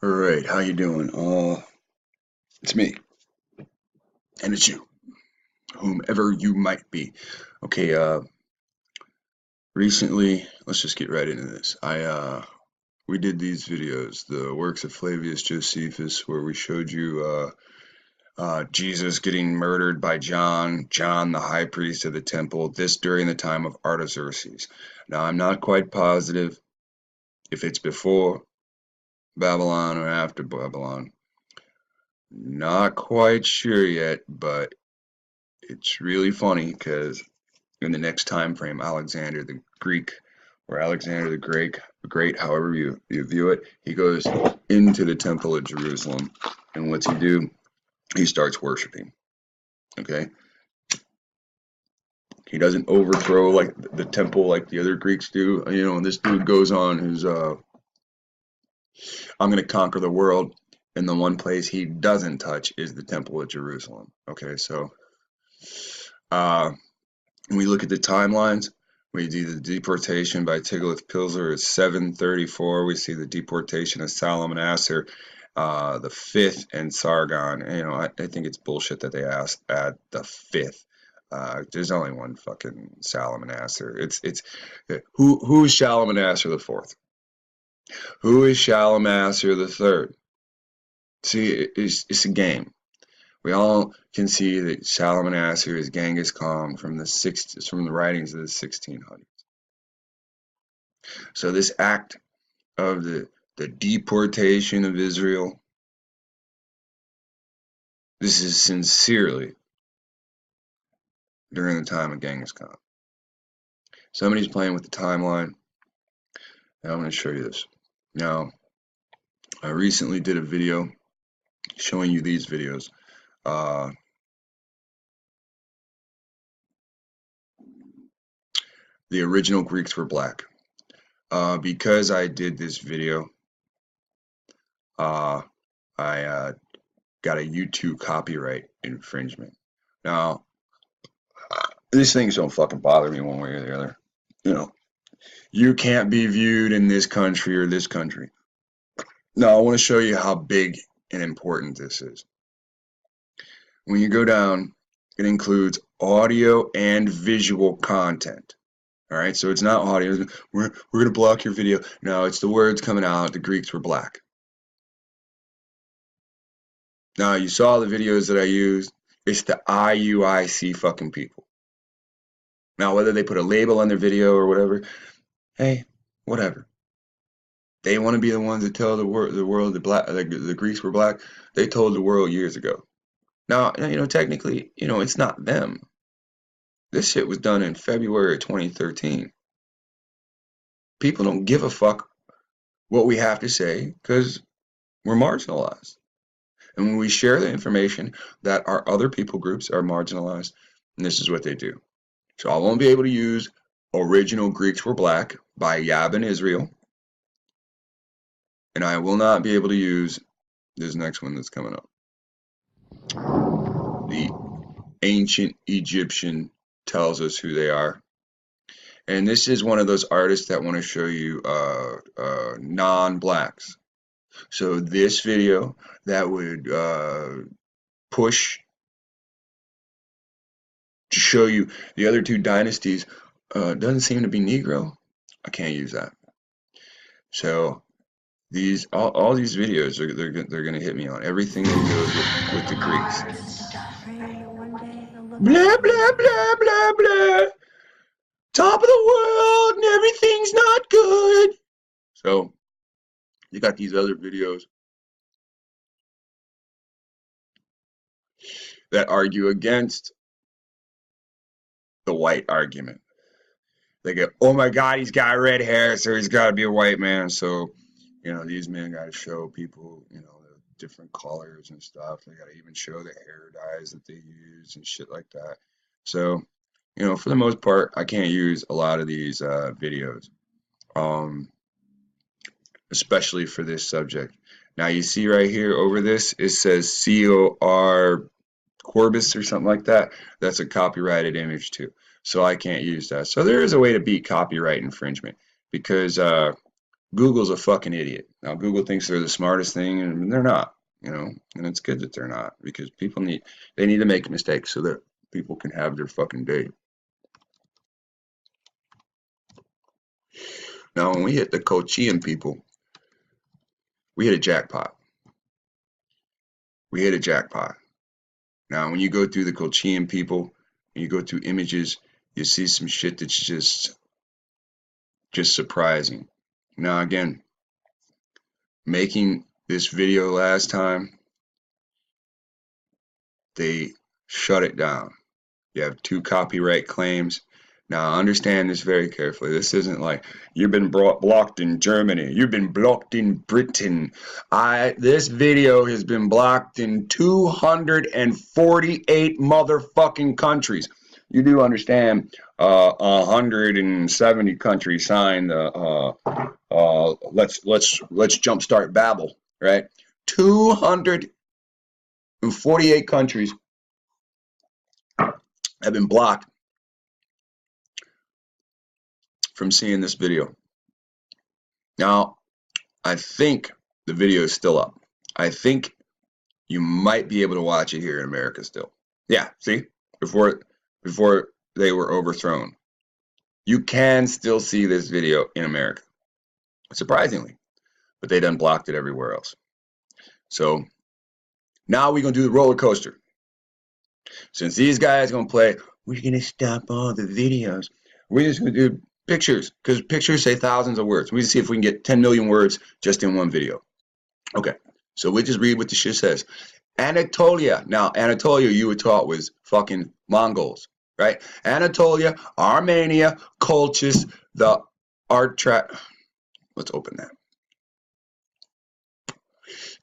All right, how you doing? It's me, and it's you, whomever you might be. Okay, recently, let's just get right into this. We did these videos, the works of Flavius Josephus, where we showed you, Jesus getting murdered by John, the high priest of the temple, this during the time of Artaxerxes. Now, I'm not quite positive if it's before Babylon or after Babylon. Not quite sure yet, but it's really funny because in the next time frame, Alexander the Greek or Alexander the Great, however you view it, he goes into the temple of Jerusalem, and what's he do? He starts worshiping. Okay, he doesn't overthrow like the temple like the other Greeks do. And this dude goes on who's I'm going to conquer the world, and the one place he doesn't touch is the temple of Jerusalem. Okay, so uh, when we look at the timelines, we do the deportation by Tiglath-Pileser at 734. We see the deportation of Salmanassar, the fifth, and Sargon. I think it's bullshit that they add the fifth. There's only one fucking Salmanassar. It's who's Shalmaneser the fourth? Who is Shalmaneser the third? See, it's a game. We all can see that Shalmaneser is Genghis Khan from the writings of the 1600s. So this act of the deportation of Israel, this is sincerely during the time of Genghis Khan. Somebody's playing with the timeline, and I'm going to show you this. Now, I recently did a video showing you these videos. The original Greeks were black. Because I did this video, I got a YouTube copyright infringement. Now, these things don't fucking bother me one way or the other. You can't be viewed in this country or this country. Now, I want to show you how big and important this is. When you go down, it includes audio and visual content. All right, so it's not audio. We're going to block your video. No, it's the words coming out. The Greeks were black. Now, you saw the videos that I used. It's the IUIC fucking people. Now, whether they put a label on their video or whatever, hey, whatever. They want to be the ones that tell the world the Greeks were black. They told the world years ago. Now, technically, it's not them. This shit was done in February 2013. People don't give a fuck what we have to say because we're marginalized. And when we share the information that our other people groups are marginalized, and this is what they do. So I won't be able to use Original Greeks Were Black by Yabin Israel. And I will not be able to use this next one that's coming up. The ancient Egyptian tells us who they are. And this is one of those artists that want to show you non-blacks. So this video that would push to show you the other two dynasties doesn't seem to be Negro. I can't use that. So all these videos they're gonna hit me on everything that goes with the Greeks. Blah blah blah blah blah. Top of the world and everything's not good. So you got these other videos that argue against the white argument. They go, oh my God, he's got red hair, so he's got to be a white man. So, these men got to show people, the different colors and stuff. They got to even show the hair dyes that they use and shit like that. So, for the most part, I can't use a lot of these videos, especially for this subject. Now, you see right here over this, it says COR Corbis or something like that. That's a copyrighted image too. So I can't use that. So there is a way to beat copyright infringement because Google's a fucking idiot. Now, Google thinks they're the smartest thing, and they're not, you know, and it's good that they're not, because they need to make mistakes so that people can have their fucking day. Now, when we hit the Colchian people, we hit a jackpot. We hit a jackpot. Now, when you go through the Colchian people, and you go through images, you see some shit that's just surprising. Now, again, making this video last time, they shut it down. You have 2 copyright claims. Now, understand this very carefully. This isn't like you've been blocked in Germany. You've been blocked in Britain. This video has been blocked in 248 motherfucking countries. You do understand 170 countries signed let's jumpstart Babel, right? 248 countries have been blocked from seeing this video. Now, I think the video is still up. I think you might be able to watch it here in America still. Yeah, see? Before they were overthrown. You can still see this video in America. Surprisingly. But they done blocked it everywhere else. So, now we're going to do the roller coaster. Since these guys are going to play, we're going to stop all the videos. We're just going to do pictures, because pictures say thousands of words. We just see if we can get 10 million words just in one video. Okay, so we just read what the shit says. Anatolia. Now, Anatolia, you were taught, was fucking Mongols, right? Anatolia, Armenia, Colchis, the Artrat. Let's open that.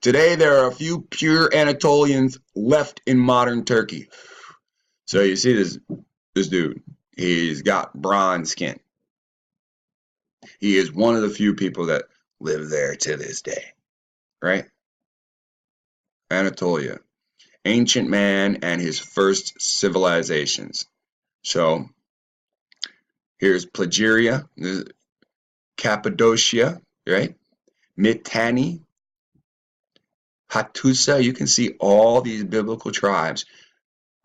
Today, there are a few pure Anatolians left in modern Turkey. So you see this dude. He's got bronze skin. He is one of the few people that live there to this day, right? Anatolia, ancient man and his first civilizations. So here's Plagiaria, Cappadocia, right? Mitanni, Hattusa. You can see all these biblical tribes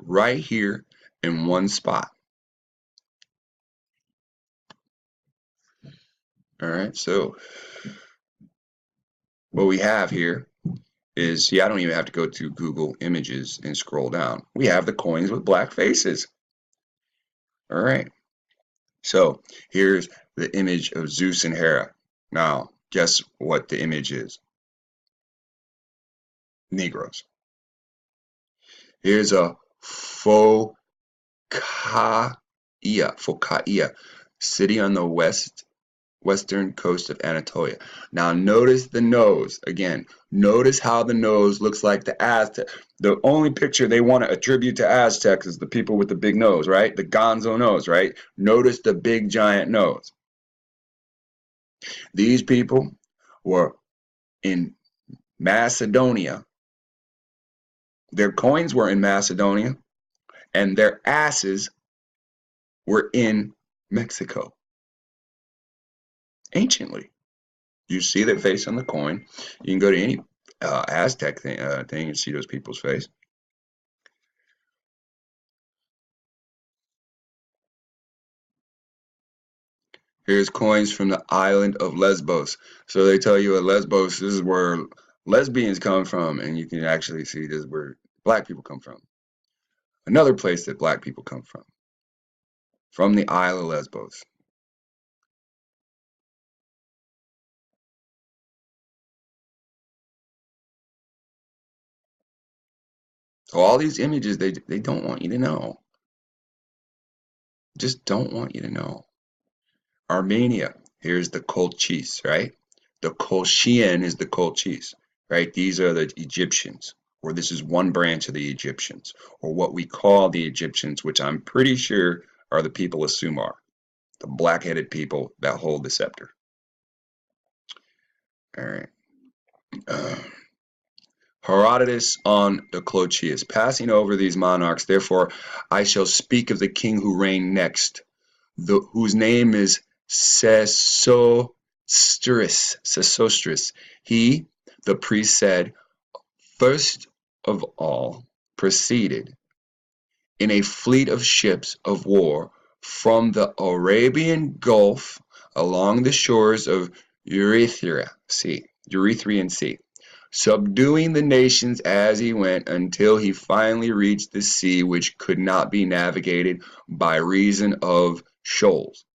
right here in one spot. All right, so what we have here is, see, I don't even have to go to Google Images and scroll down. We have the coins with black faces. All right, so here's the image of Zeus and Hera. Now, guess what the image is? Negroes. Here's a Phocaia, city on the western coast of Anatolia. Now notice the nose again. Notice how the nose looks like the Aztec. The only picture they want to attribute to Aztecs is the people with the big nose, right? The gonzo nose, right? Notice the big giant nose. These people were in Macedonia. Their coins were in Macedonia, and their asses were in Mexico. Anciently, you see their face on the coin. You can go to any Aztec thing and see those people's face. Here's coins from the island of Lesbos. So they tell you at Lesbos, this is where lesbians come from, and you can actually see this is where black people come from. Another place that black people come from the Isle of Lesbos. So all these images, they don't want you to know. Just don't want you to know. Armenia, here's the Colchis, right? The Colchian is the Colchis, right? These are the Egyptians, or this is one branch of the Egyptians, or what we call the Egyptians, which I'm pretty sure are the people of Sumer, the black-headed people that hold the scepter. All right. Herodotus on the Colchians, passing over these monarchs, therefore I shall speak of the king who reigned next, whose name is Sesostris. Sesostris. He, the priest, said, first of all, proceeded in a fleet of ships of war from the Arabian Gulf along the shores of Erythraean Sea, subduing the nations as he went until he finally reached the sea which could not be navigated by reason of shoals.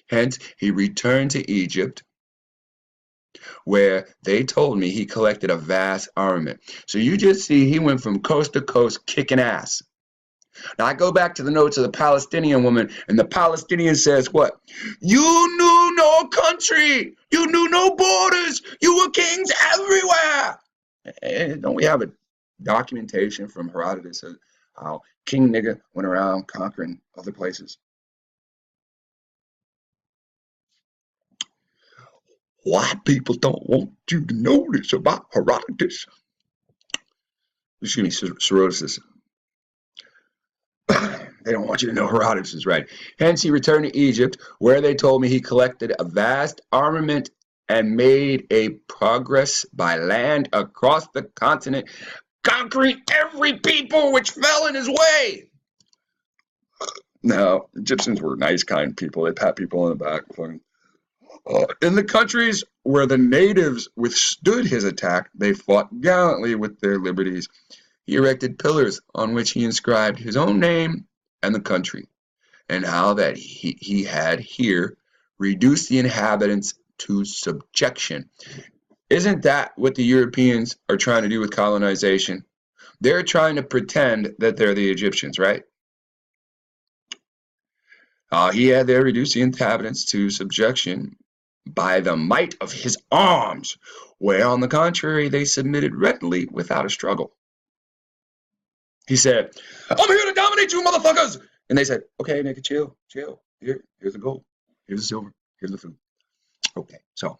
Hence he returned to Egypt, where they told me he collected a vast armament. So you just see he went from coast to coast kicking ass. Now I go back to the notes of the Palestinian woman, and the Palestinian says what? You knew no country, you knew no borders, you were kings everywhere. And don't we have a documentation from Herodotus of how King Nigga went around conquering other places? White people don't want you to know this about Herodotus. Excuse me, Herodotus. They don't want you to know Herodotus is right. Hence he returned to Egypt, where they told me he collected a vast armament and made a progress by land across the continent, conquering every people which fell in his way. Now, Egyptians were nice, kind people. They pat people on the back. In the countries where the natives withstood his attack, they fought gallantly with their liberties. He erected pillars on which he inscribed his own name and the country, and how that he had here reduced the inhabitants to subjection. Isn't that what the Europeans are trying to do with colonization? They're trying to pretend that they're the Egyptians, right? He had there reduced the inhabitants to subjection by the might of his arms, where on the contrary they submitted readily without a struggle. He said, I'm here to dominate you motherfuckers! And they said, okay, nigga, chill. Here's the gold, here's the silver, here's the food. Okay, so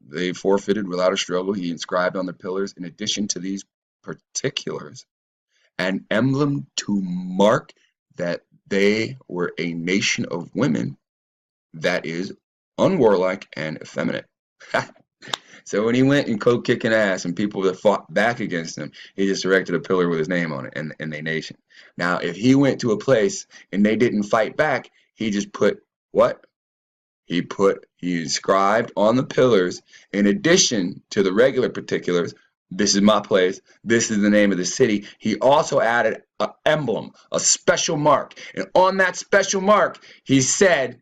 they forfeited without a struggle. He inscribed on the pillars, in addition to these particulars, an emblem to mark that they were a nation of women that is unwarlike and effeminate. So when he went and kicking ass and people that fought back against him, he just erected a pillar with his name on it and they nation. Now, if he went to a place and they didn't fight back, he just put what? He inscribed on the pillars, in addition to the regular particulars, this is my place, this is the name of the city. He also added an emblem, a special mark. And on that special mark, he said,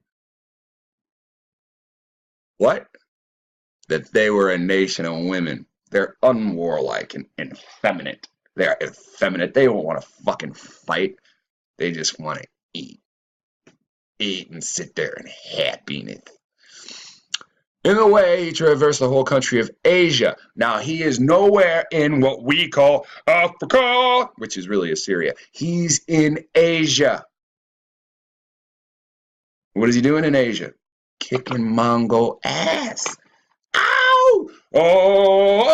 what? That they were a nation of women. They're unwarlike and effeminate. They're effeminate. They don't want to fucking fight. They just want to eat. Eat and sit there in happiness. In a way, he traversed the whole country of Asia. Now, he is nowhere in what we call Africa, which is really Assyria. He's in Asia. What is he doing in Asia? Kicking Mongol ass. Ow! Oh!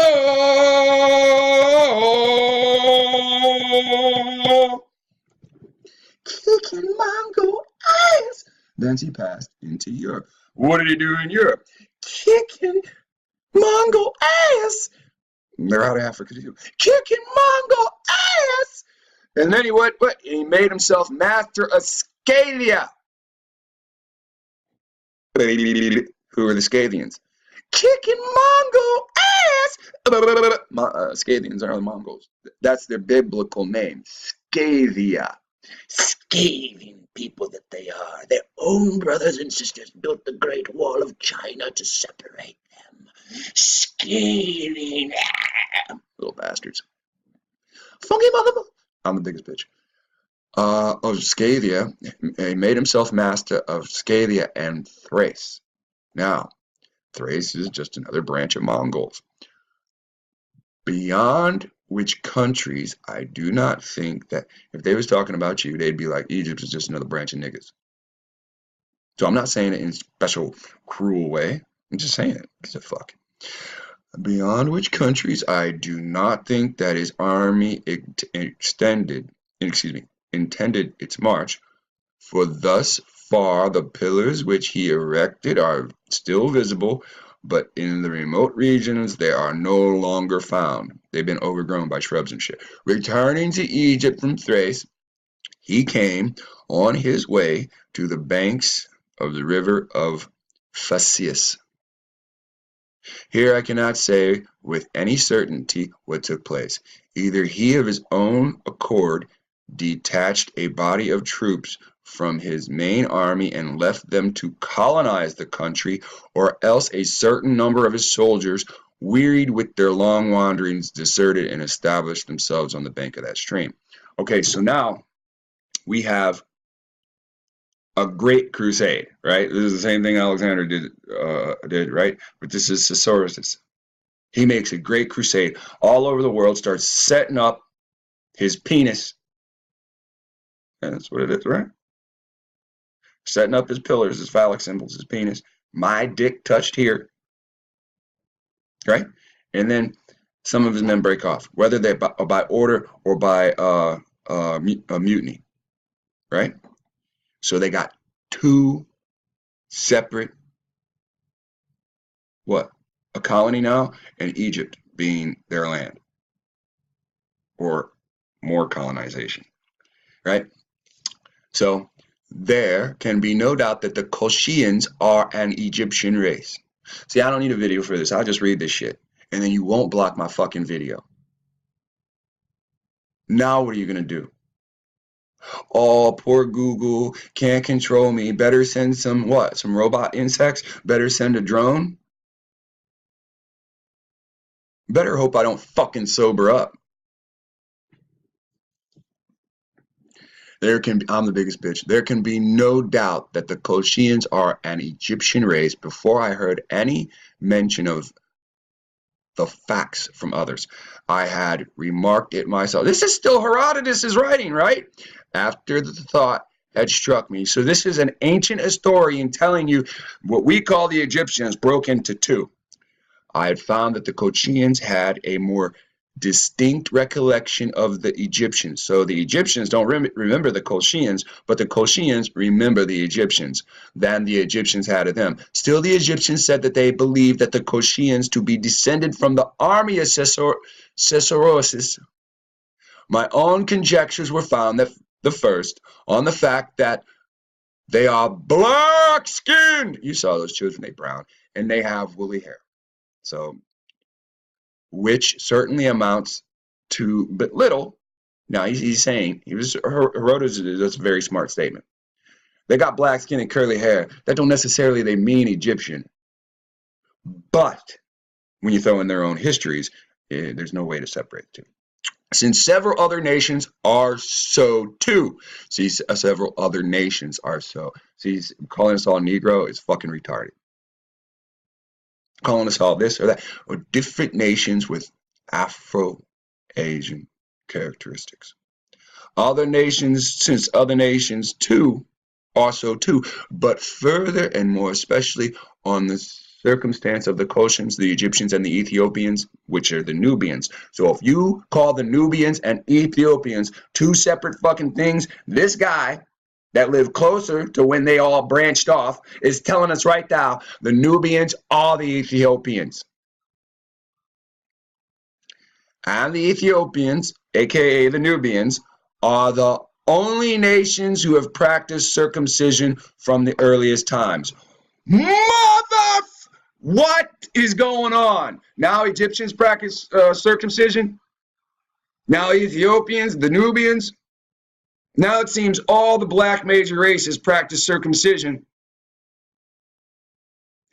Kicking Mongol ass. Then he passed into Europe. What did he do in Europe? Kicking Mongol ass. They're out of Africa too. Kicking Mongol ass. And then he what? He made himself master of Scalia. Who are the Scythians? Kicking Mongol ass. Scythians are the Mongols. That's their biblical name. Scathia. Scathing people that they are. Their own brothers and sisters built the Great Wall of China to separate them. Scathing. Little bastards. Funky motherfucker. I'm the biggest bitch. Of Scathia, he made himself master of Scathia and Thrace. Now, Thrace is just another branch of Mongols. Beyond which countries, I do not think that if they was talking about you, they'd be like, Egypt is just another branch of niggas. So I'm not saying it in a special, cruel way. I'm just saying it. It's a fuck. Beyond which countries, I do not think that his army intended its march For thus far the pillars which he erected are still visible, but in the remote regions they are no longer found. They've been overgrown by shrubs and shit. Returning to Egypt from Thrace, he came on his way to the banks of the river of Phasis. Here I cannot say with any certainty what took place. Either he of his own accord detached a body of troops from his main army and left them to colonize the country, or else a certain number of his soldiers, wearied with their long wanderings, deserted and established themselves on the bank of that stream. Okay, so now we have a great crusade, right? This is the same thing Alexander did, right? But this is Sesostris. He makes a great crusade all over the world, starts setting up his penis. And that's what it is, right? Setting up his pillars, his phallic symbols, his penis. My dick touched here, right? And then some of his men break off, whether they're by order or by a mutiny, right? So they got two separate, what? A colony now, and Egypt being their land, or more colonization, right? So there can be no doubt that the Colchians are an Egyptian race. See, I don't need a video for this. I'll just read this shit, and then you won't block my fucking video. Now what are you gonna do? Oh, poor Google can't control me. Better send some what? Some robot insects? Better send a drone? Better hope I don't fucking sober up. I'm the biggest bitch. There can be no doubt that the Colchians are an Egyptian race before I heard any mention of the facts from others. I had remarked it myself. This is still Herodotus' writing, right? After the thought had struck me. So this is an ancient historian telling you what we call the Egyptians broke into two. I had found that the Colchians had a more distinct recollection of the Egyptians. So the Egyptians don't remember the Colchians, but the Colchians remember the Egyptians than the Egyptians had of them. Still, the Egyptians said that they believed that the Colchians to be descended from the army of Sesostris. My own conjectures were found that the first on the fact that they are black-skinned. You saw those children, they brown, and they have woolly hair. So, which certainly amounts to but little. Now he's saying Herodotus. That's a very smart statement. They got black skin and curly hair. That don't necessarily they mean Egyptian. But when you throw in their own histories, there's no way to separate the two. Since several other nations are so too. See, several other nations are so. See, calling us all Negro is fucking retarded. Calling us all this or that, or different nations with Afro-Asian characteristics. Other nations, since other nations too, are so too, but further and more especially on the circumstance of the Colchians, the Egyptians, and the Ethiopians, which are the Nubians. So if you call the Nubians and Ethiopians two separate fucking things, this guy that lived closer to when they all branched off is telling us right now the Nubians are the Ethiopians. And the Ethiopians, aka the Nubians, are the only nations who have practiced circumcision from the earliest times. What is going on? Now Egyptians practice circumcision? Now Ethiopians, the Nubians? Now it seems all the black major races practice circumcision.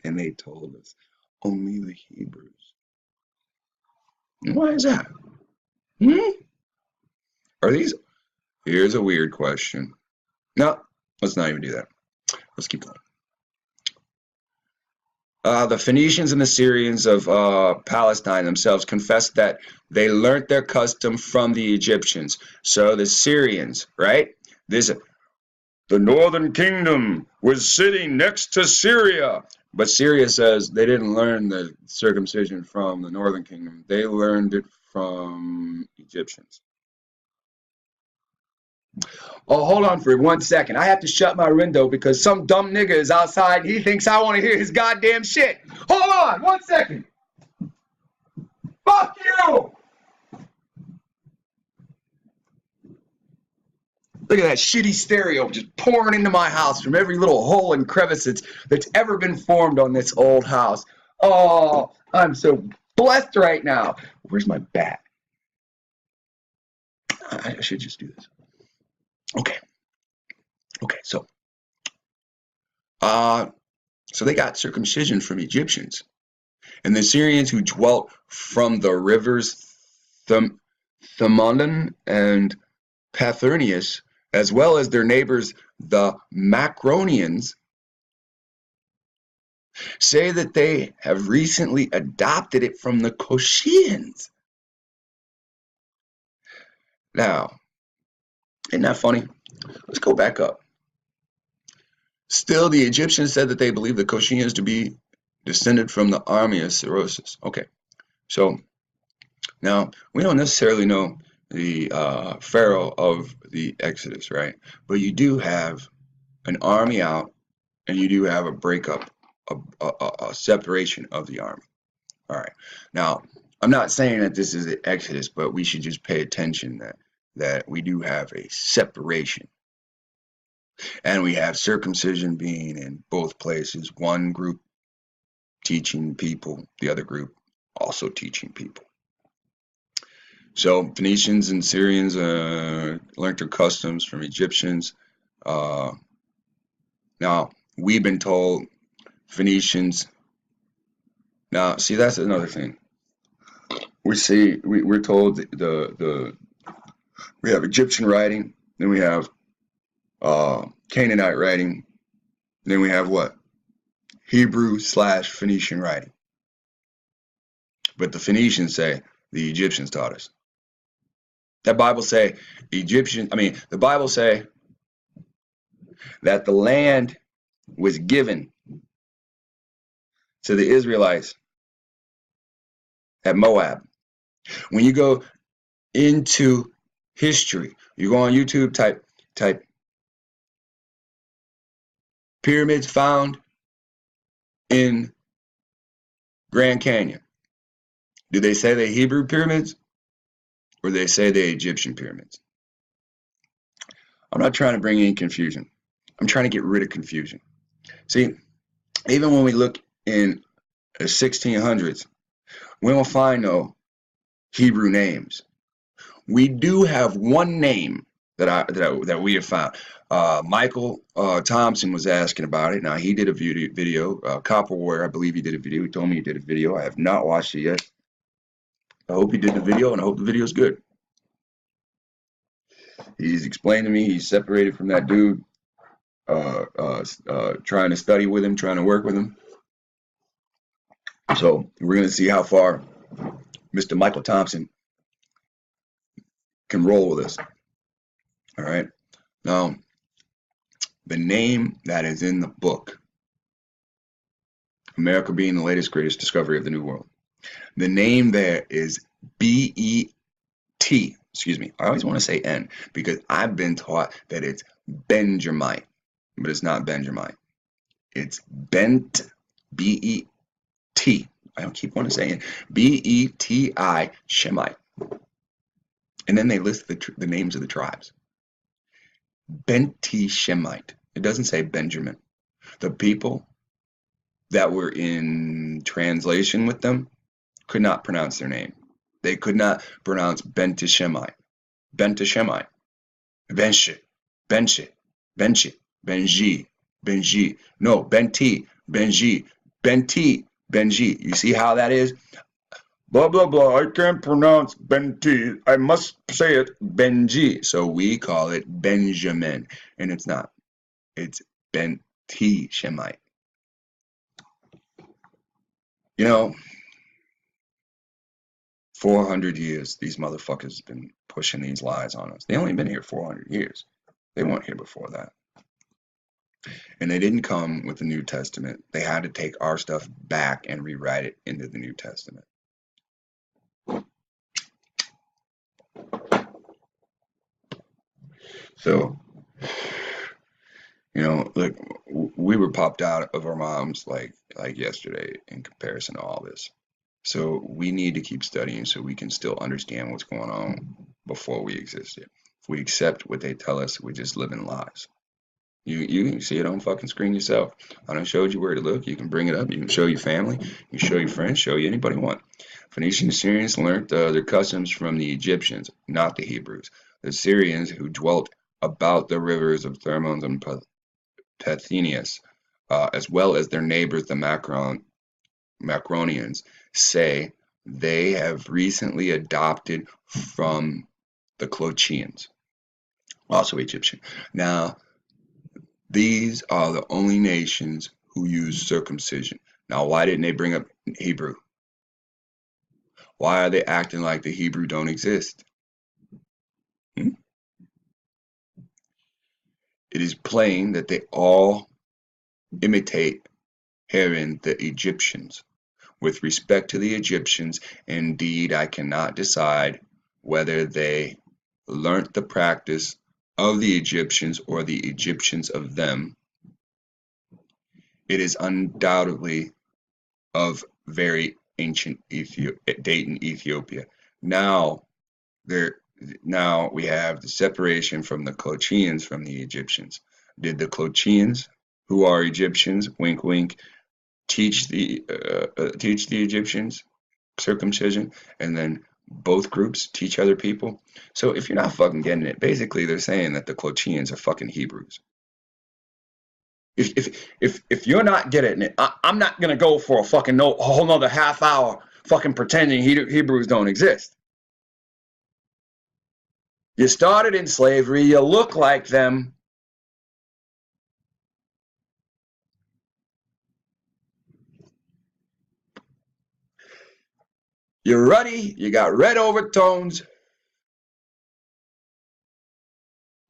And they told us only the Hebrews. Why is that? Are these? Here's a weird question. No, let's not even do that. Let's keep going. The Phoenicians and the Syrians of Palestine themselves confessed that they learnt their custom from the Egyptians. So the Syrians, right? The northern kingdom was sitting next to Syria. But Syria says they didn't learn the circumcision from the northern kingdom. They learned it from Egyptians. Oh, hold on for 1 second. I have to shut my window because some dumb nigga is outside and he thinks I want to hear his goddamn shit. Hold on 1 second. Fuck you! Look at that shitty stereo just pouring into my house from every little hole and crevice that's ever been formed on this old house. Oh, I'm so blessed right now. Where's my bat? I should just do this. Okay. Okay, so they got circumcision from Egyptians. And the Syrians who dwelt from the rivers Thermodon and Pathurnius, as well as their neighbors the Macronians, say that they have recently adopted it from the Colchians. Now, isn't that funny? Let's go back up. Still, the Egyptians said that they believe the Colchians to be descended from the army of Cirrhosis. Okay, so now we don't necessarily know the pharaoh of the Exodus, right? But you do have an army out, and you do have a breakup, a separation of the army. All right. Now, I'm not saying that this is the Exodus, but we should just pay attention that we do have a separation. And we have circumcision being in both places, one group teaching people, the other group also teaching people. So Phoenicians and Syrians learned their customs from Egyptians. Now, we've been told Phoenicians. Now, see, that's another thing. We're told we have Egyptian writing, then we have Canaanite writing, then we have what? Hebrew/Phoenician writing. But the Phoenicians say the Egyptians taught us. The Bible say the Bible say that the land was given to the Israelites at Moab. When you go into history, you go on YouTube, type pyramids found in Grand Canyon. Do they say they Hebrew pyramids or do they say they Egyptian pyramids? I'm not trying to bring any confusion. I'm trying to get rid of confusion. See, even when we look in the 1600s, we don't find no Hebrew names. We do have one name that we have found. Michael Thompson was asking about it. Now, he did a video. Copper Warrior, I believe he did a video. He told me he did a video. I have not watched it yet. I hope he did the video, and I hope the video is good. He's explained to me he's separated from that dude, trying to study with him, trying to work with him. So we're going to see how far Mr. Michael Thompson can roll with us. All right. Now, the name that is in the book, America being the latest, greatest discovery of the New World, the name there is B-E-T. Excuse me. I always want to say N because I've been taught that it's Benjamite, but it's not Benjamite. It's Bent, B-E-T. I don't keep wanting to say it. B-E-T-I, Shemite. And then they list the names of the tribes. Benti Shemite. It doesn't say Benjamin. The people that were in translation with them could not pronounce their name. They could not pronounce Benti Shemite. Benti Shemite. Benshi. Benshi. Benshi. Benji. Benji. No, Benti. Benji. Benti. Benji. You see how that is? Blah, blah, blah. I can't pronounce Benti. I must say it Benji. So we call it Benjamin. And it's not. It's Benti Shemite. You know, 400 years these motherfuckers have been pushing these lies on us. They only been here 400 years. They weren't here before that. And they didn't come with the New Testament. They had to take our stuff back and rewrite it into the New Testament. So, look, we were popped out of our moms like yesterday in comparison to all this. So we need to keep studying so we can still understand what's going on before we exist it. If we accept what they tell us, we just live in lies. You can see it on fucking screen yourself. I done showed you where to look. You can bring it up. You can show your family. You can show your friends. Show you anybody you want. Phoenician Assyrians learned their customs from the Egyptians, not the Hebrews. The Syrians who dwelt about the rivers of Thermons and Pethenius, as well as their neighbors, the Macronians, say they have recently adopted from the Colchians, also Egyptian. Now, these are the only nations who use circumcision. Now, why didn't they bring up Hebrew? Why are they acting like the Hebrew don't exist? Hmm? It is plain that they all imitate herein the Egyptians. With respect to the Egyptians, indeed, I cannot decide whether they learnt the practice of the Egyptians or the Egyptians of them. It is undoubtedly of very ancient date in Ethiopia. Now there now we have the separation from the Colchians from the Egyptians. Did the Colchians, who are Egyptians, wink wink, teach the Egyptians circumcision, and then both groups teach other people? So if you're not fucking getting it, basically they're saying that the Colchians are fucking Hebrews. If you're not getting it, I'm not gonna go for a fucking no a whole nother half hour fucking pretending Hebrews don't exist. You started in slavery, you look like them. You're ruddy, you got red overtones.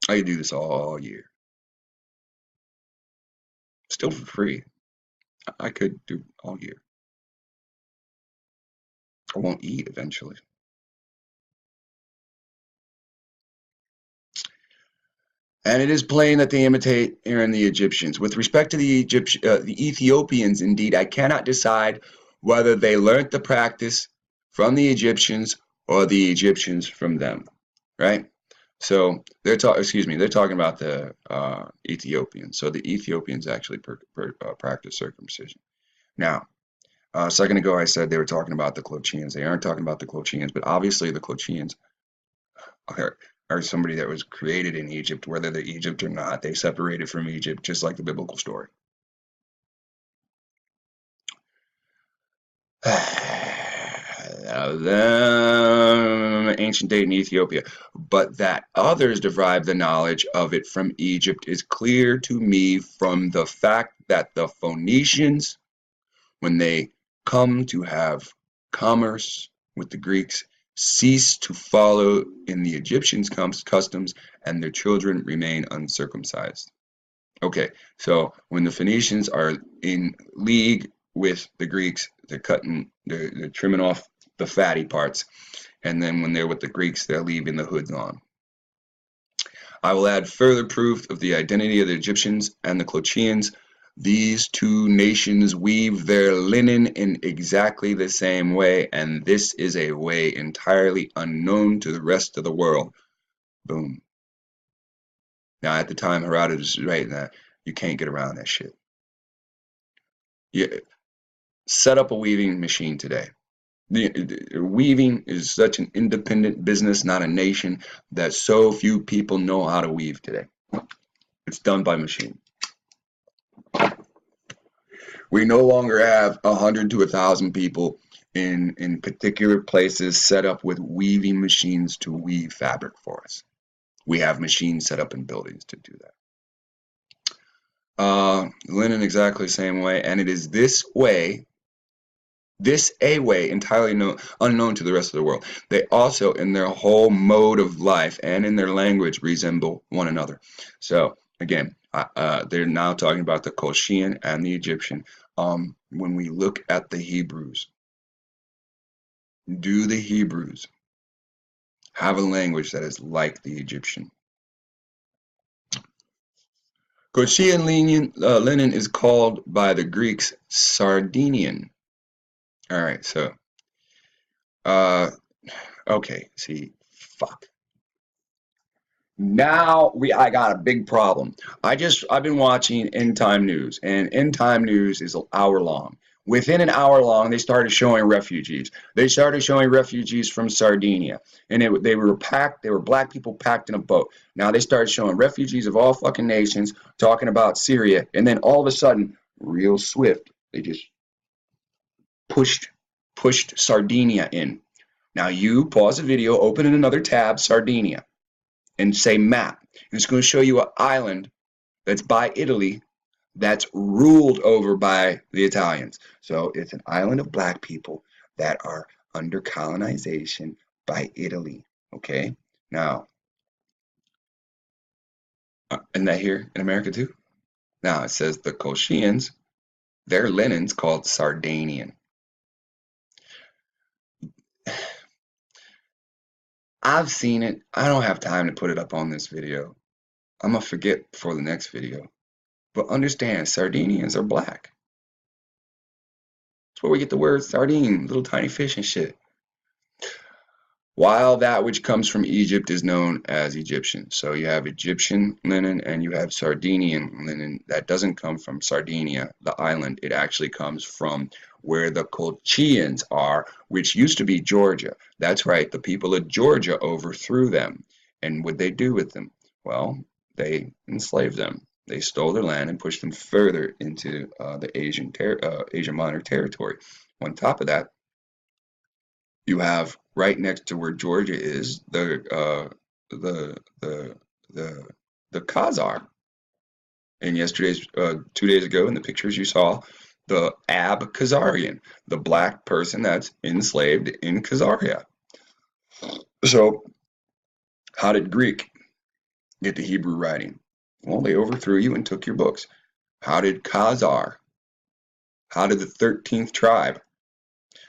I could do this all year. Still for free. I could do all year. I won't eat eventually. And it is plain that they imitate Aaron the Egyptians. With respect to the Ethiopians, indeed, I cannot decide whether they learnt the practice from the Egyptians or the Egyptians from them. Right? So they're talking about the Ethiopians. So the Ethiopians actually practice circumcision. Now, a second ago, I said they were talking about the Colchians. They aren't talking about the Colchians, but obviously the Colchians are somebody that was created in Egypt, whether they're Egypt or not. They separated from Egypt, just like the biblical story. Ancient date in Ethiopia, but that others derive the knowledge of it from Egypt is clear to me from the fact that the Phoenicians, when they come to have commerce with the Greeks, cease to follow in the Egyptians' customs, and their children remain uncircumcised. Okay, so when the Phoenicians are in league with the Greeks, they're trimming off the fatty parts, and then when they're with the Greeks, they're leaving the hoods on. I will add further proof of the identity of the Egyptians and the Colchians. These two nations weave their linen in exactly the same way, and this is a way entirely unknown to the rest of the world. Boom. Now, at the time Herodotus was writing that, you can't get around that shit. You set up a weaving machine today. Weaving is such an independent business, not a nation, that so few people know how to weave today. It's done by machine. We no longer have 100 to 1,000 people in particular places set up with weaving machines to weave fabric for us. We have machines set up in buildings to do that. Linen exactly the same way, and it is this way, entirely unknown to the rest of the world. They also, in their whole mode of life and in their language, resemble one another. So again, they're now talking about the Colchian and the Egyptian. When we look at the Hebrews, do the Hebrews have a language that is like the Egyptian? Colchian linen is called by the Greeks Sardinian. All right, so uh, okay, see, fuck. Now I got a big problem. I've been watching End Time News, and End Time News is an hour long. Within an hour long, they started showing refugees. They started showing refugees from Sardinia, and they were packed. They were black people packed in a boat. Now they started showing refugees of all fucking nations talking about Syria, and then all of a sudden, real swift, they just pushed Sardinia in. Now you pause the video, open in another tab, Sardinia, and say map. And it's going to show you an island that's by Italy that's ruled over by the Italians. So it's an island of black people that are under colonization by Italy. Okay? Now, isn't that here in America too? Now it says the Colchians, their linen's called Sardinian. I've seen it. I don't have time to put it up on this video. I'm gonna forget for the next video. But understand, Sardinians are black. That's where we get the word sardine, little tiny fish and shit. While that which comes from Egypt is known as Egyptian. So you have Egyptian linen and you have Sardinian linen. That doesn't come from Sardinia, the island. It actually comes from where the Colchians are, which used to be Georgia. That's right, the people of Georgia overthrew them. And what they do with them? Well, they enslaved them. They stole their land and pushed them further into the Asian Minor territory. On top of that, you have right next to where Georgia is the the the Khazar. And 2 days ago in the pictures you saw the Khazarian, the black person that's enslaved in Khazaria. So how did Greek get the Hebrew writing? Well, they overthrew you and took your books. How did Khazar? How did the 13th tribe?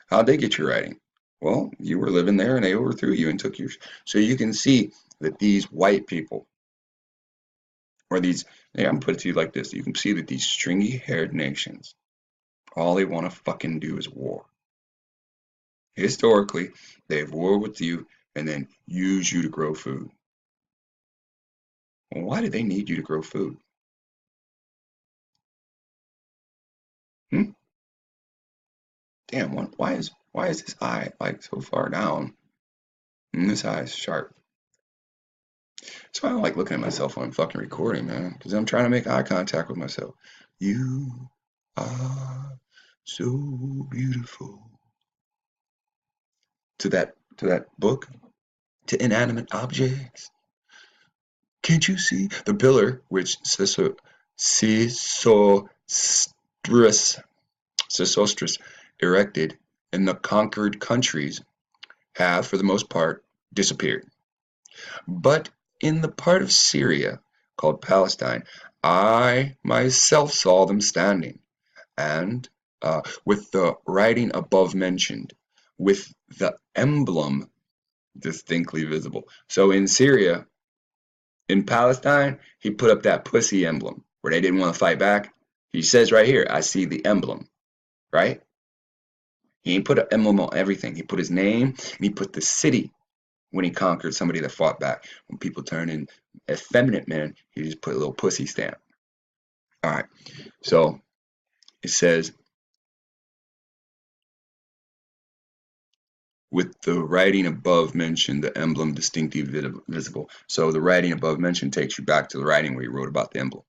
How'd they get your writing? Well, you were living there and they overthrew you and took yours. So you can see that these white people, or these, yeah, I'm put it to you like this. You can see that these stringy-haired nations, all they want to fucking do is war. Historically, they've war with you and then use you to grow food. Well, why do they need you to grow food? Hmm? Damn, why is this eye like so far down? And this eye is sharp. That's why I don't like looking at myself when I'm fucking recording, man. Because I'm trying to make eye contact with myself. You are so beautiful. To that book, to inanimate objects. Can't you see the pillar which Sesostris erected in the conquered countries have, for the most part, disappeared. But in the part of Syria called Palestine, I myself saw them standing, and with the writing above mentioned, with the emblem distinctly visible. So in Syria, in Palestine, he put up that pussy emblem where they didn't want to fight back. He says right here, I see the emblem, right? He ain't put an emblem on everything. He put his name and he put the city when he conquered somebody that fought back. When people turn in effeminate men, he just put a little pussy stamp. All right, so it says, with the writing above mentioned, the emblem distinctly visible. So the writing above mentioned takes you back to the writing where he wrote about the emblem.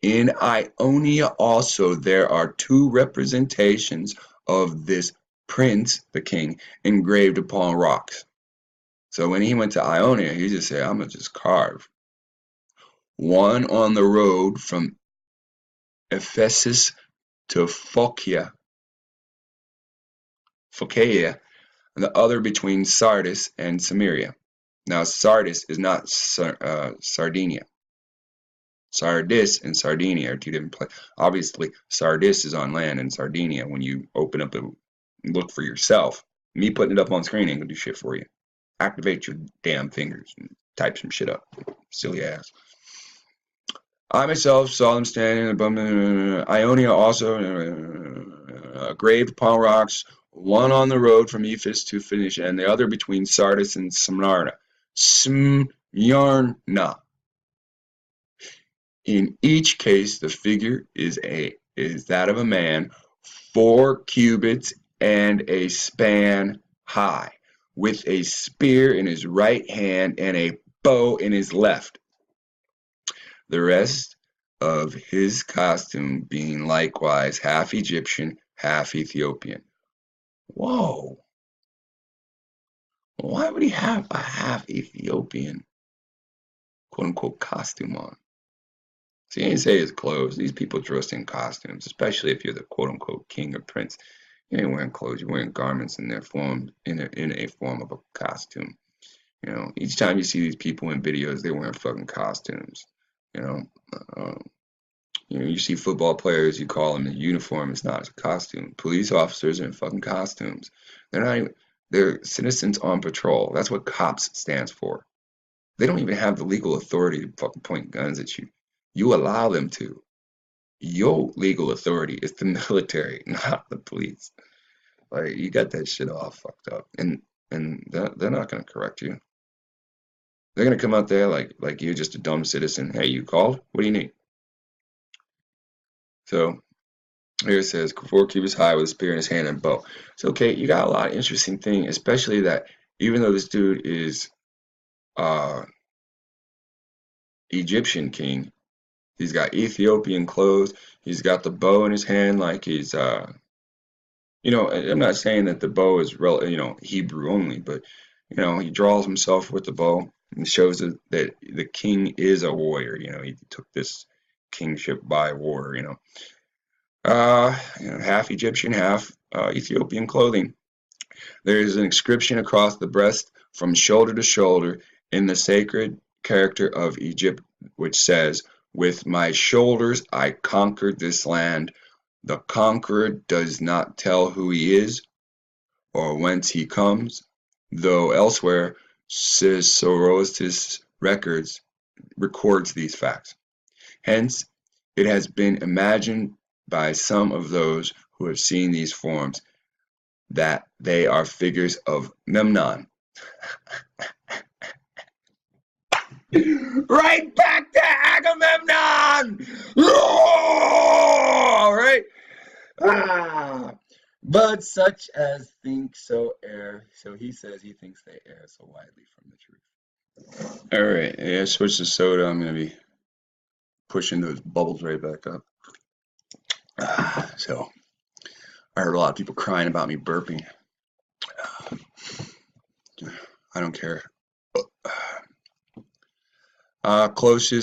In Ionia also there are two representations of this prince, the king, engraved upon rocks. So when he went to Ionia, he just said, I'm going to just carve. One on the road from Ephesus to Phocaea, and the other between Sardis and Samaria. Now, Sardis is not Sardinia. Sardis and Sardinia are two different places. Obviously, Sardis is on land, and Sardinia, when you open up and look for yourself, me putting it up on screen ain't gonna do shit for you. Activate your damn fingers and type some shit up, silly ass. I myself saw them standing above Ionia also graved upon rocks, one on the road from Ephesus to Phoenicia, and the other between Sardis and Smyrna. Smyrna. In each case, the figure is that of a man 4 cubits and a span high, with a spear in his right hand and a bow in his left. The rest of his costume being likewise half Egyptian, half Ethiopian. Whoa! Why would he have a half Ethiopian quote unquote costume on? See, he didn't say his clothes. These people dressed in costumes, especially if you're the quote unquote king or prince. You ain't wearing clothes, you're wearing garments in a form of a costume. You know, each time you see these people in videos, they're wearing fucking costumes. You know, uh, you see football players, you call them in uniform. It's not a costume. Police officers are in fucking costumes. They're not even. They're citizens on patrol. That's what cops stands for. They don't even have the legal authority to fucking point guns at you. You allow them to. Your legal authority is the military, not the police. Like you got that shit all fucked up, and they're not gonna correct you. They're gonna come out there like you're just a dumb citizen. Hey, you called? What do you need? So here it says 4 cubits high with a spear in his hand and bow. So okay, you got a lot of interesting thing, especially that even though this dude is uh Egyptian king, he's got Ethiopian clothes. He's got the bow in his hand, like he's I'm not saying that the bow is Hebrew only, but he draws himself with the bow and shows that the king is a warrior. He took this kingship by war. Half Egyptian, half Ethiopian clothing. There is an inscription across the breast from shoulder to shoulder in the sacred character of Egypt, which says, "With my shoulders I conquered this land." The conqueror does not tell who he is or whence he comes, though elsewhere Cicero's records these facts. Hence, it has been imagined by some of those who have seen these forms that they are figures of Memnon. Right back to Agamemnon! All right. But such as think so err. So he says he thinks they err so widely from the truth. All right. Yeah, switch to soda. I'm going to be pushing those bubbles right back up. So I heard a lot of people crying about me burping. I don't care. Colchian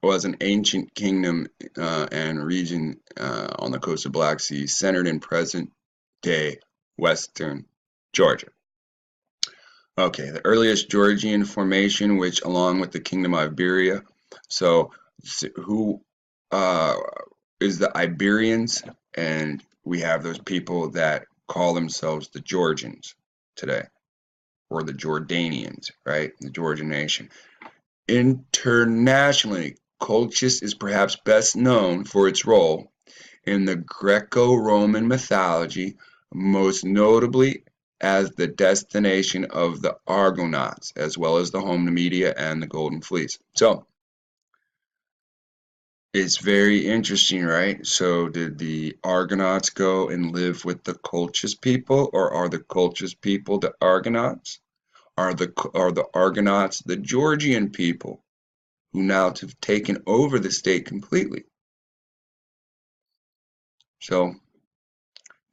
was an ancient kingdom and region on the coast of Black Sea, centered in present-day western Georgia. Okay, the earliest Georgian formation, which along with the kingdom of Iberia, so who is the Iberians, and we have those people that call themselves the Georgians today, or the Jordanians, right? The Georgian nation. Internationally, Colchis is perhaps best known for its role in the Greco-Roman mythology, most notably as the destination of the Argonauts, as well as the home to Media and the Golden Fleece. So, it's very interesting, right? So, did the Argonauts go and live with the Colchis people, or are the Colchis people the Argonauts? Are the Argonauts the Georgian people who now have taken over the state completely? So,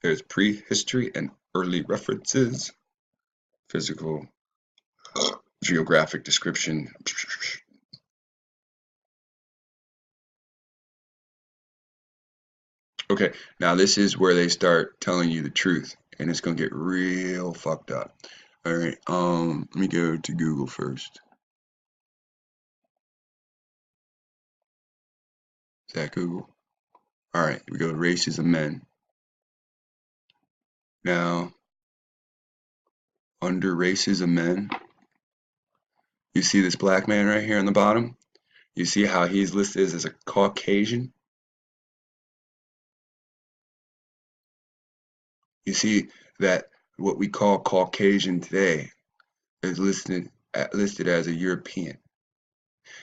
there's prehistory and early references, physical, geographic description. Okay, now this is where they start telling you the truth, and it's gonna get real fucked up. All right, let me go to Google first. Is that Google? All right, we go to races of men. Now, under races of men, you see this black man right here on the bottom? You see how he's listed as a Caucasian? You see that what we call Caucasian today is listed as a European.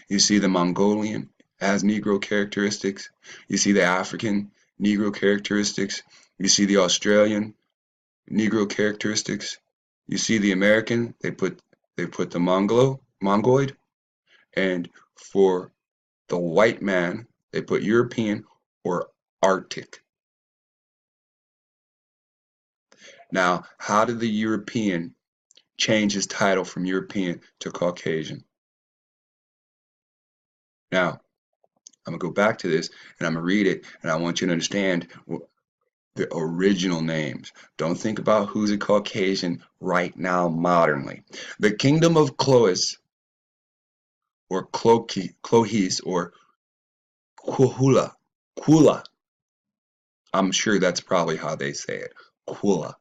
You see the Mongolian has Negro characteristics. You see the African Negro characteristics. You see the Australian Negro characteristics. You see the American, they put the Mongoloid, and for the white man, they put European or Arctic. Now, how did the European change his title from European to Caucasian? Now, I'm gonna go back to this and I'm gonna read it, and I want you to understand the original names. Don't think about who's a Caucasian right now modernly. The kingdom of Clois or Clohis or Kula. I'm sure that's probably how they say it. Kula.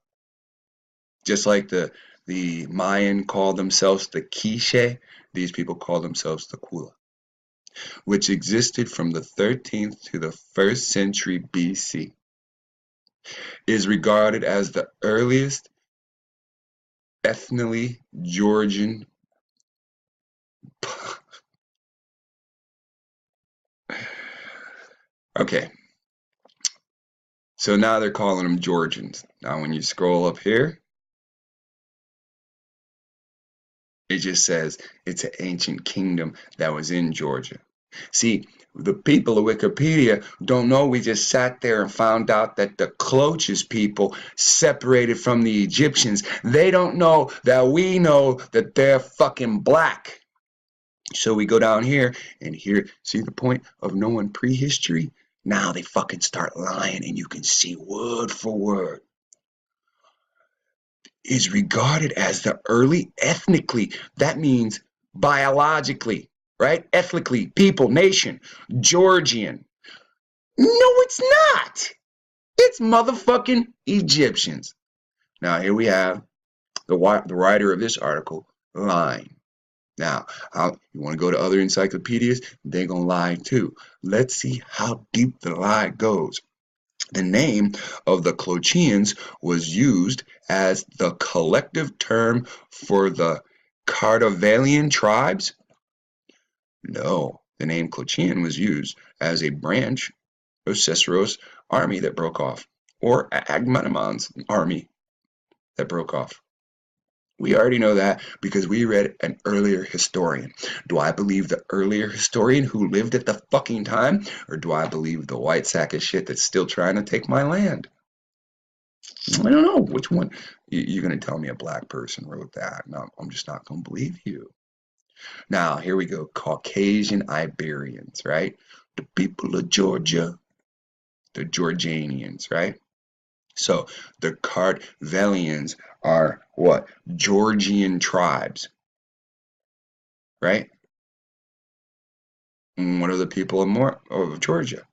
Just like the Mayan called themselves the Quiche, these people call themselves the Kula, which existed from the 13th to the 1st century BC, is regarded as the earliest ethnically Georgian. Okay, so now they're calling them Georgians. Now when you scroll up here, it just says it's an ancient kingdom that was in Georgia. See, the people of Wikipedia don't know we just sat there and found out that the Colchian people separated from the Egyptians. They don't know that we know that they're fucking black. So we go down here and here, see the point of knowing prehistory? Now they fucking start lying and you can see word for word. Is regarded as the early ethnically. That means biologically, right? Ethnically, people, nation, Georgian. No, it's not. It's motherfucking Egyptians. Now, here we have the writer of this article lying. Now, you want to go to other encyclopedias? They're going to lie too. Let's see how deep the lie goes. The name of the Colchians was used as the collective term for the Cardavalian tribes. No, the name Colchian was used as a branch of Cicero's army that broke off, or Agamemnon's army that broke off. We already know that because we read an earlier historian. Do I believe the earlier historian who lived at the fucking time? Or do I believe the white sack of shit that's still trying to take my land? I don't know. Which one? You're going to tell me a black person wrote that. No, I'm just not going to believe you. Now, here we go. Caucasian Iberians, right? The people of Georgia, the Georgianians, right? So the Cardavalians are what? Georgian tribes, right? And what are the people of Georgia?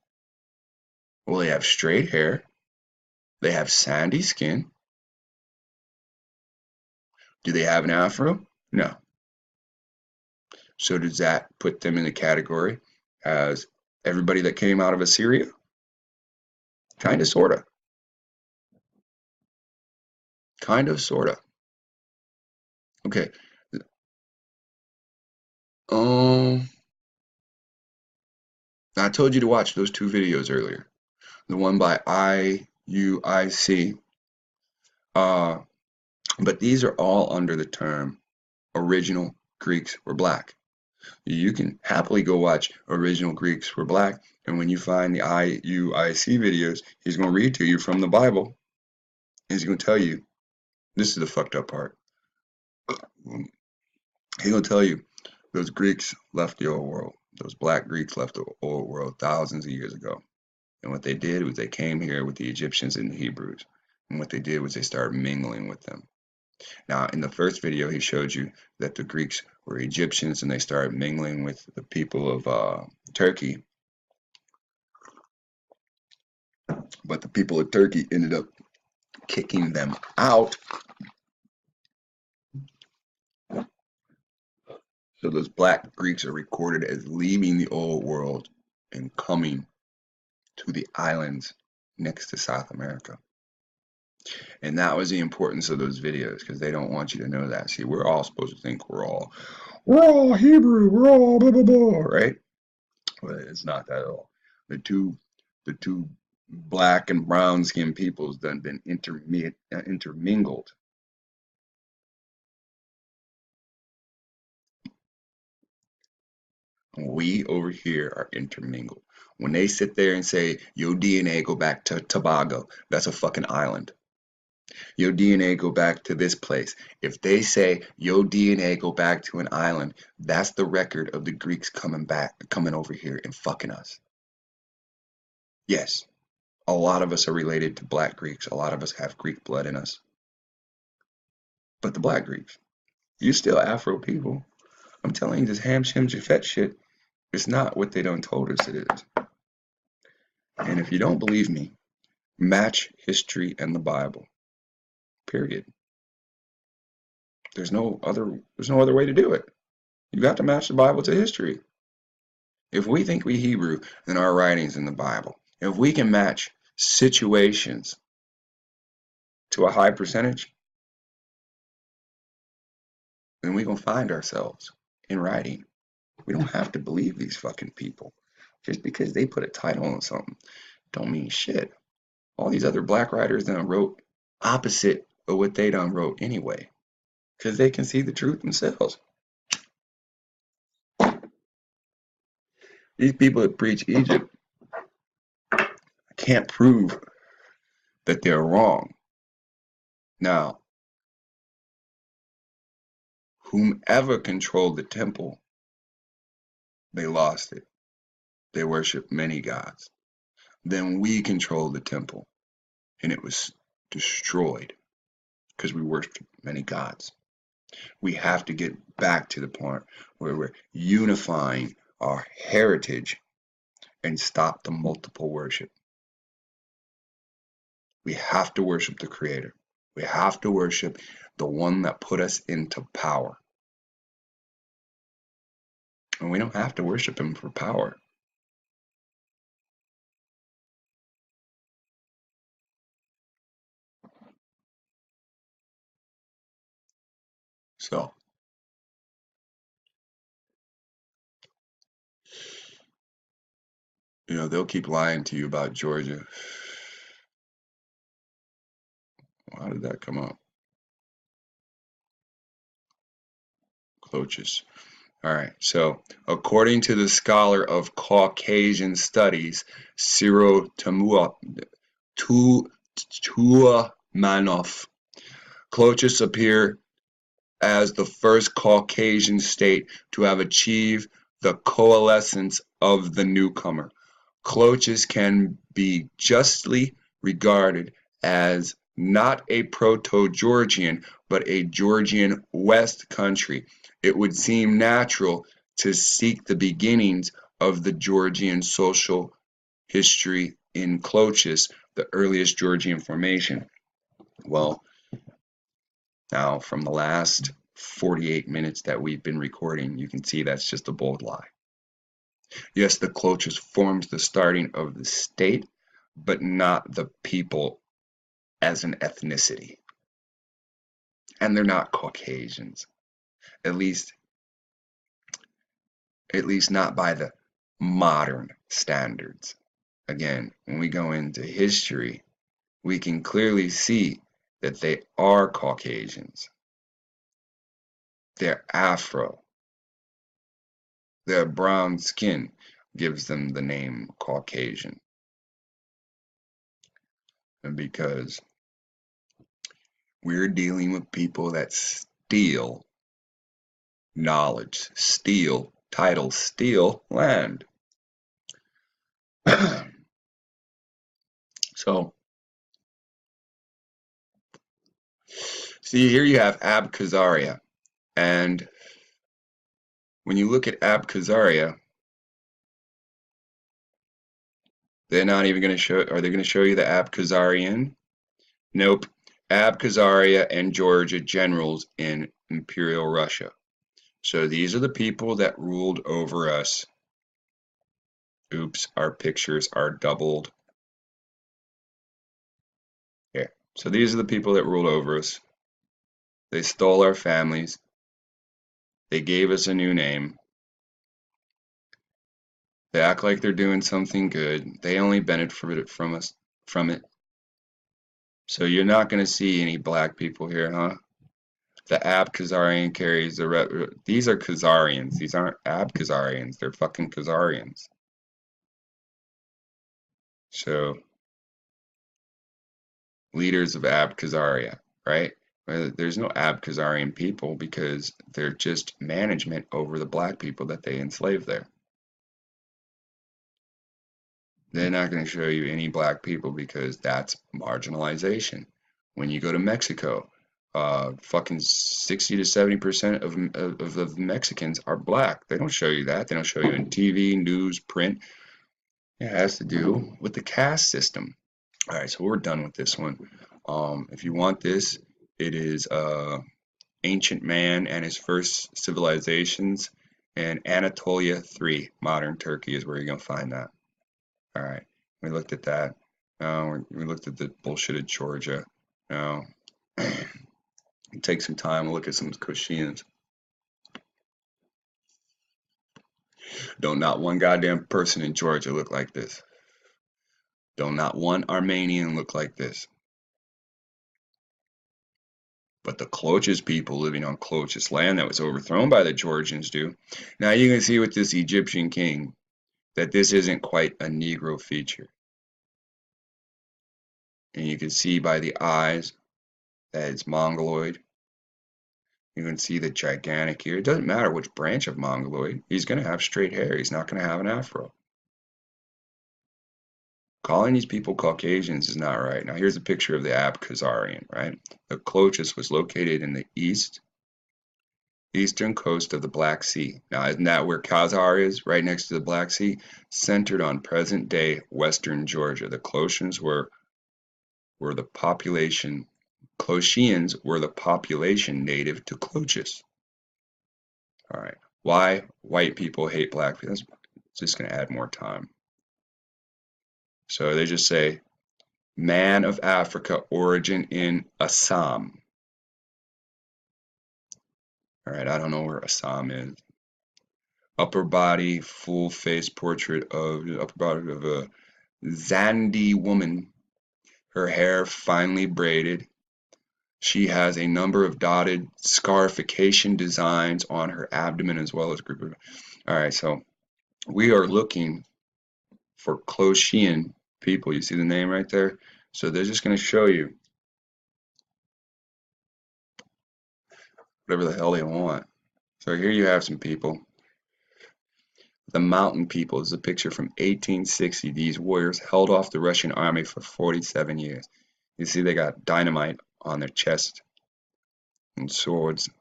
Well, they have straight hair, they have sandy skin. Do they have an afro? No. So does that put them in the category as everybody that came out of Assyria? Kind of, sort of. Kind of, sort of. Okay. Um, I told you to watch those two videos earlier. The one by IUIC. But these are all under the term original Greeks were black. You can happily go watch original Greeks were black, and when you find the IUIC videos, he's going to read to you from the Bible. He's going to tell you, this is the fucked up part. He's going to tell you those Greeks left the old world. Those black Greeks left the old world thousands of years ago. And what they did was they came here with the Egyptians and the Hebrews. And what they did was they started mingling with them. Now, in the first video, he showed you that the Greeks were Egyptians and they started mingling with the people of Turkey. But the people of Turkey ended up kicking them out. So those black Greeks are recorded as leaving the old world and coming to the islands next to South America. And that was the importance of those videos, because they don't want you to know that. See, we're all supposed to think we're all Hebrew, we're all blah blah blah, right? But it's not that at all. The two black and brown skinned peoples done been intermingled. We over here are intermingled. When they sit there and say your DNA go back to Tobago, that's a fucking island. Your DNA go back to this place. If they say your DNA go back to an island, that's the record of the Greeks coming over here and fucking us. Yes, a lot of us are related to black Greeks. A lot of us have Greek blood in us. But the black Greeks, you still Afro people. I'm telling you, this Ham Shem Japhet shit, it's not what they done told us it is. And if you don't believe me, match history and the Bible. Period. There's no other way to do it. You got to match the Bible to history. If we think we Hebrew, then our writings in the Bible. If we can match situations to a high percentage, then we're going to find ourselves in writing. We don't have to believe these fucking people. Just because they put a title on something don't mean shit. All these other black writers done wrote opposite of what they done wrote anyway, because they can see the truth themselves. These people that preach Egypt can't prove that they're wrong. Now, whomever controlled the temple, they lost it. They worshiped many gods. Then we controlled the temple, and it was destroyed because we worshiped many gods. We have to get back to the point where we're unifying our heritage and stop the multiple worship. We have to worship the Creator. We have to worship the one that put us into power. And we don't have to worship him for power. So, they'll keep lying to you about Georgia. How did that come up? Clochis. All right. So, according to the scholar of Caucasian studies, Cyril Tuamanoff, Clochis appear as the first Caucasian state to have achieved the coalescence of the newcomer. Clochis can be justly regarded as not a Proto-Georgian, but a Georgian West country. It would seem natural to seek the beginnings of the Georgian social history in Clochis, the earliest Georgian formation. Well, now from the last 48 minutes that we've been recording, you can see that's just a bold lie. Yes, the Clochis forms the starting of the state, but not the people as an ethnicity. And they're not Caucasians, at least not by the modern standards. Again, when we go into history, we can clearly see that they are Caucasians. They're Afro. Their brown skin gives them the name Caucasian. And because we're dealing with people that steal knowledge, steal titles, steal land. So, see, here you have Abkhazaria. And when you look at Abkhazaria, they're not even going to show, are they going to show you the Abkhazarian? Nope. Abkhazaria and Georgia generals in Imperial Russia. So these are the people that ruled over us. Oops, our pictures are doubled. Yeah. So these are the people that ruled over us. They stole our families. They gave us a new name. They act like they're doing something good. They only benefited from us from it. So you're not going to see any black people here, huh? The Ab-Khazarian carries the these are Khazarians. These aren't Ab-Khazarians. They're fucking Khazarians. So leaders of Ab-Khazaria, right? There's no Ab-Khazarian people because they're just management over the black people that they enslaved there. They're not going to show you any black people because that's marginalization. When you go to Mexico, fucking 60 to 70% of Mexicans are black. They don't show you that. They don't show you in TV, news, print. It has to do with the caste system. All right, so we're done with this one. If you want this, it is Ancient Man and His First Civilizations, and Anatolia 3, Modern Turkey is where you're going to find that. All right, we looked at that. We looked at the bullshit of Georgia. Now, take some time and look at some Colchians. Don't not one goddamn person in Georgia look like this. Don't not one Armenian look like this. But the Colchis people living on Colchis land that was overthrown by the Georgians do. Now you can see with this Egyptian king that this isn't quite a Negro feature. And you can see by the eyes that it's Mongoloid. You can see the gigantic ear. It doesn't matter which branch of Mongoloid. He's going to have straight hair. He's not going to have an afro. Calling these people Caucasians is not right. Now here's a picture of the Ab-Khazarian, right? The Colchis was located in the eastern coast of the Black Sea. Now isn't that where Khazar is? Right next to the Black Sea? Centered on present-day western Georgia. The Colchians were the population. Colchians were the population native to Colchis. All right. Why white people hate black people? It's just going to add more time. So they just say, man of Africa, origin in Assam. All right, I don't know where Assam is. Upper body, full face portrait of the upper body of a Zandi woman. Her hair finely braided. She has a number of dotted scarification designs on her abdomen as well as group of. All right, so we are looking for Colchian people. You see the name right there? So they're just going to show you whatever the hell they want. So here you have some people. The mountain people is a picture from 1860. These warriors held off the Russian army for 47 years. You see they got dynamite on their chest and swords.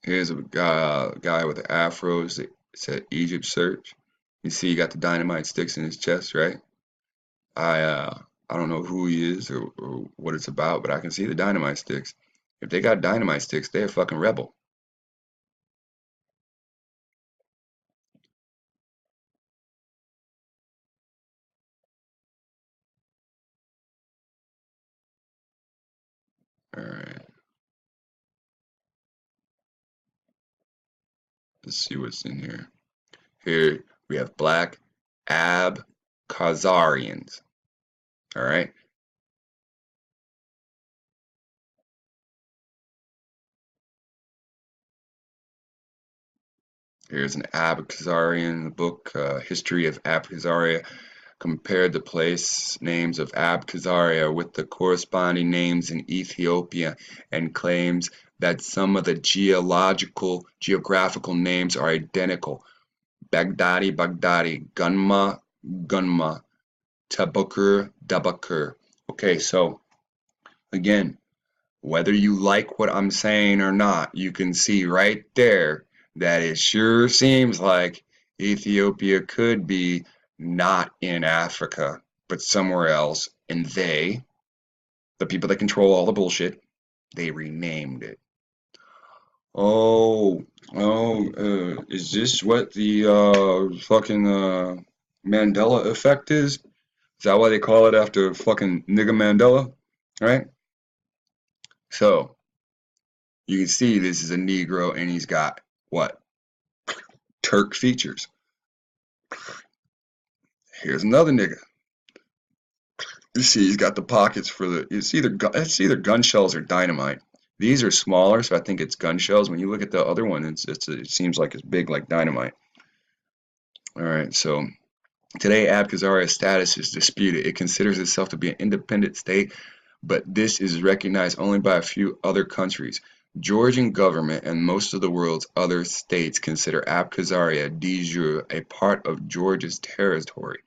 Here's a guy with the afros. It said Egypt search. You see he got the dynamite sticks in his chest, right? I don't know who he is or what it's about, but I can see the dynamite sticks. If they got dynamite sticks, they're a fucking rebel. All right, let's see what's in here. Here we have black Ab-Khazarians. All right. Here's an Ab-Khazarian, the book History of Ab-Khazaria compared the place names of Ab-Khazaria with the corresponding names in Ethiopia and claims that some of the geographical names are identical. Baghdadi, Baghdadi, Gunma, Gunma, Tabakur, Dabakur. Okay, so again, whether you like what I'm saying or not, you can see right there that it sure seems like Ethiopia could be not in Africa, but somewhere else, and they, the people that control all the bullshit, they renamed it. Oh, is this what the fucking Mandela effect is? Is that why they call it after fucking nigga Mandela? Right? So you can see this is a Negro and he's got what? Turk features. Here's another nigga. You see, he's got the pockets for the. It's either gun shells or dynamite. These are smaller, so I think it's gun shells. When you look at the other one, it seems like it's big like dynamite. All right, so today Abkhazaria's status is disputed. It considers itself to be an independent state, but this is recognized only by a few other countries. Georgian government and most of the world's other states consider Abkhazaria de jure a part of Georgia's territory.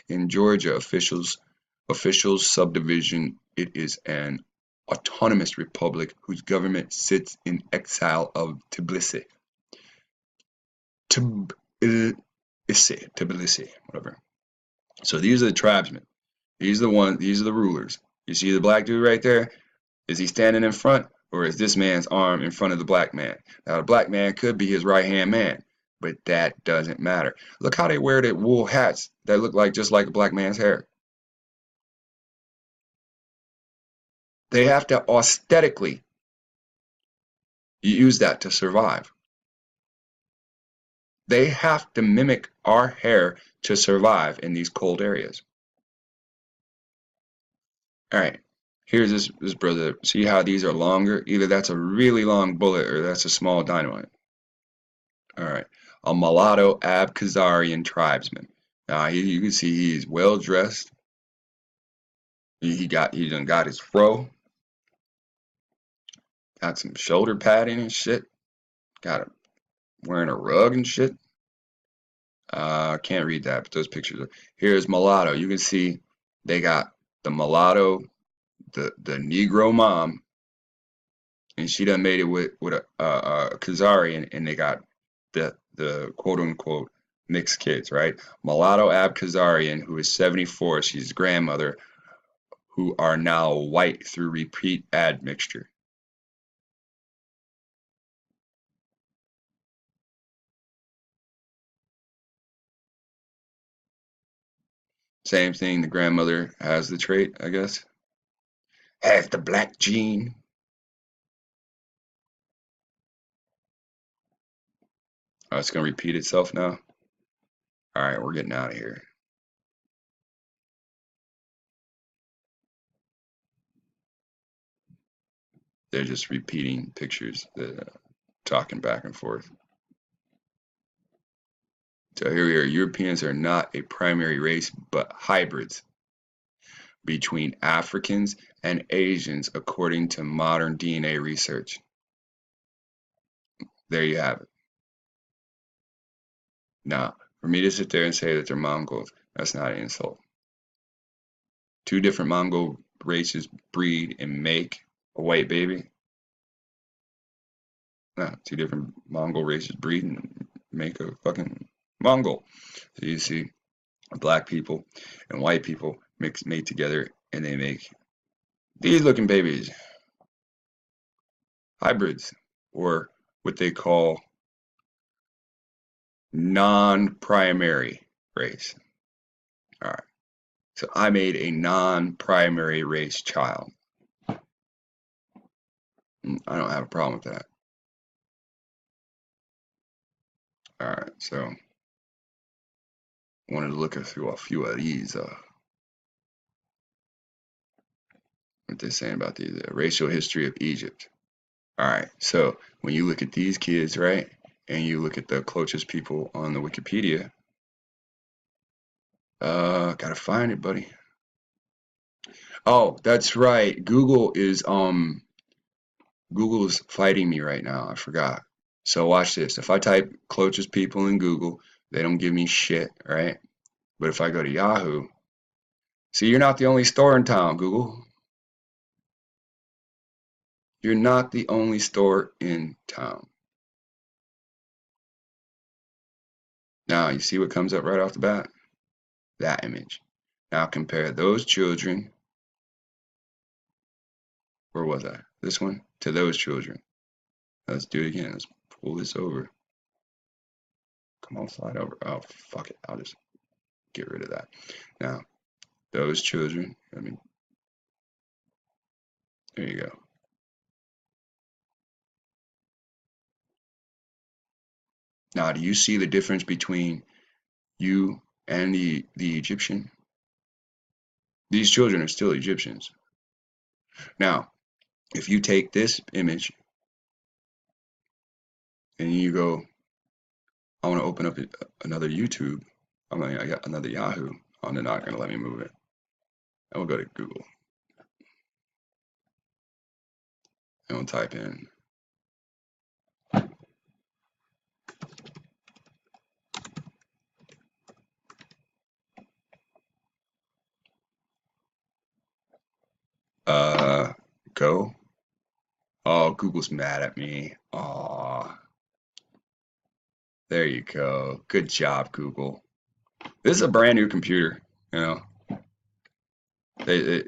In Georgia, officials subdivision, it is an autonomous republic whose government sits in exile of Tbilisi. Tbilisi, whatever. So these are the tribesmen. These are the rulers. You see the black dude right there? Is he standing in front, or is this man's arm in front of the black man? Now, the black man could be his right-hand man, but that doesn't matter. Look how they wear the wool hats that look like just like a black man's hair. They have to aesthetically use that to survive. They have to mimic our hair to survive in these cold areas. All right, here's this brother. See how these are longer? Either that's a really long bullet or that's a small dynamite. All right, a mulatto Abkhazarian tribesman. Now you can see he's well dressed. He done got his fro. Got some shoulder padding and shit. Got him wearing a rug and shit. Can't read that, but those pictures are. Here's mulatto. You can see they got the mulatto, the Negro mom, and she done made it with a Khazarian, and they got the quote unquote mixed kids, right? Mulatto Abkhazarian, who is 74, she's his grandmother, who are now white through repeat admixture. Same thing, the grandmother has the trait, I guess. Has the black gene. Oh, it's gonna repeat itself now. All right, we're getting out of here. They're just repeating pictures, talking back and forth. So here we are. Europeans are not a primary race, but hybrids between Africans and Asians, according to modern DNA research. There you have it. Now, for me to sit there and say that they're Mongols, that's not an insult. Two different Mongol races breed and make a white baby. No, two different Mongol races breed and make a fucking Mongol. So you see black people and white people made together and they make these looking babies. Hybrids, or what they call non-primary race. All right. So I made a non-primary race child. I don't have a problem with that. All right. So I wanted to look through a few of these. What they're saying about the racial history of Egypt. All right. So when you look at these kids, right, and you look at the closest people on the Wikipedia, gotta find it, buddy. Oh, that's right. Google's fighting me right now. I forgot. So watch this. If I type closest people in Google, they don't give me shit, right? But if I go to Yahoo, see, you're not the only store in town, Google. You're not the only store in town. Now, you see what comes up right off the bat? That image. Now compare those children Where was I? This one? To those children. Let's do it again. Let's pull this over. Come on, slide over. Oh, fuck it. I'll just get rid of that. Now, those children. I mean, there you go. Now, do you see the difference between you and the Egyptian? These children are still Egyptians. Now, if you take this image and you go, I want to open up another YouTube. I got another Yahoo. Oh, they're not going to let me move it. I will go to Google and we'll type in go. Oh, Google's mad at me. Oh, there you go. Good job, Google. This is a brand new computer. You know, they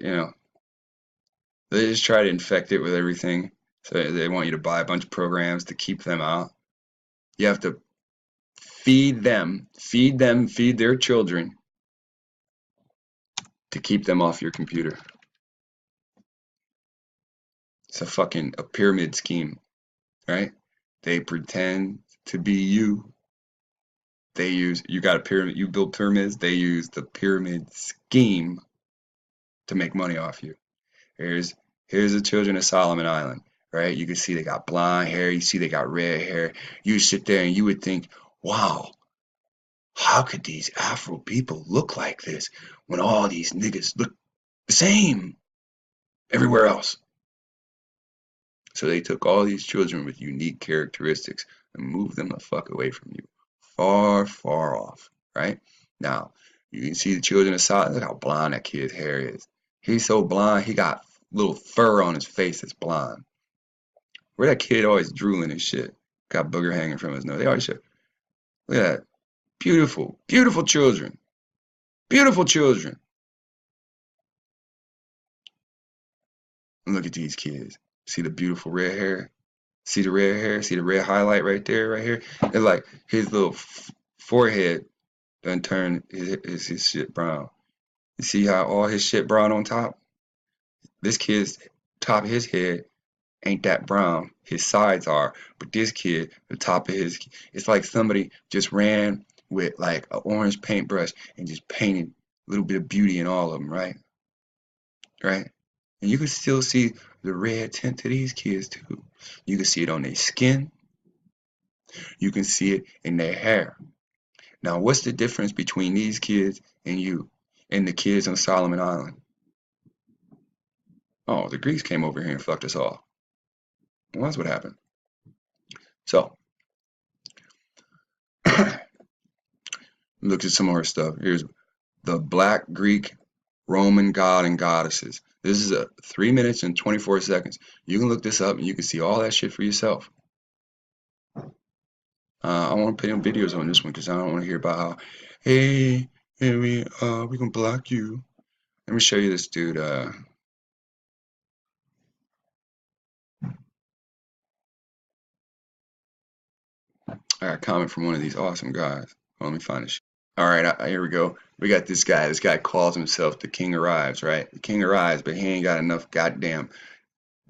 they just try to infect it with everything. So they want you to buy a bunch of programs to keep them out. You have to feed them, feed their children to keep them off your computer. It's a pyramid scheme, right? They pretend to be you. You got a pyramid, you build pyramids, they use the pyramid scheme to make money off you. Here's here's the children of Solomon Island, right? You can see they got blonde hair, you see they got red hair. You sit there and you would think, wow, how could these Afro people look like this when all these niggas look the same everywhere else? So they took all these children with unique characteristics and moved them the fuck away from you. Far, far off, right? Now, you can see the children of Solomon. Look how blonde that kid's hair is. He's so blonde, he got little fur on his face that's blonde. Where that kid always drooling and shit. Got booger hanging from his nose. They always should. Look at that. Beautiful, beautiful children. Beautiful children. And look at these kids. See the beautiful red hair? See the red hair? See the red highlight right there, right here? It's like his little forehead done turned his shit brown. You see how all his shit brown on top? This kid's top of his head ain't that brown. His sides are. But this kid, the top of his, it's like somebody just ran with like an orange paintbrush and just painted a little bit of beauty in all of them, right? Right? And you can still see the red tint to these kids too. You can see it on their skin. You can see it in their hair. Now, what's the difference between these kids and you and the kids on Solomon Island? Oh, the Greeks came over here and fucked us all. Well, that's what happened. So, look at some more stuff. Here's the Black Greek Roman god and goddesses. This is a 3 minutes and 24 seconds. You can look this up and you can see all that shit for yourself. I want to put in videos on this one because I don't want to hear about how, hey, we gonna block you. Let me show you this dude. I got a comment from one of these awesome guys. Well, let me find this. All right, here we go. We got this guy. This guy calls himself the King Arrives, right? The King Arrives, but he ain't got enough goddamn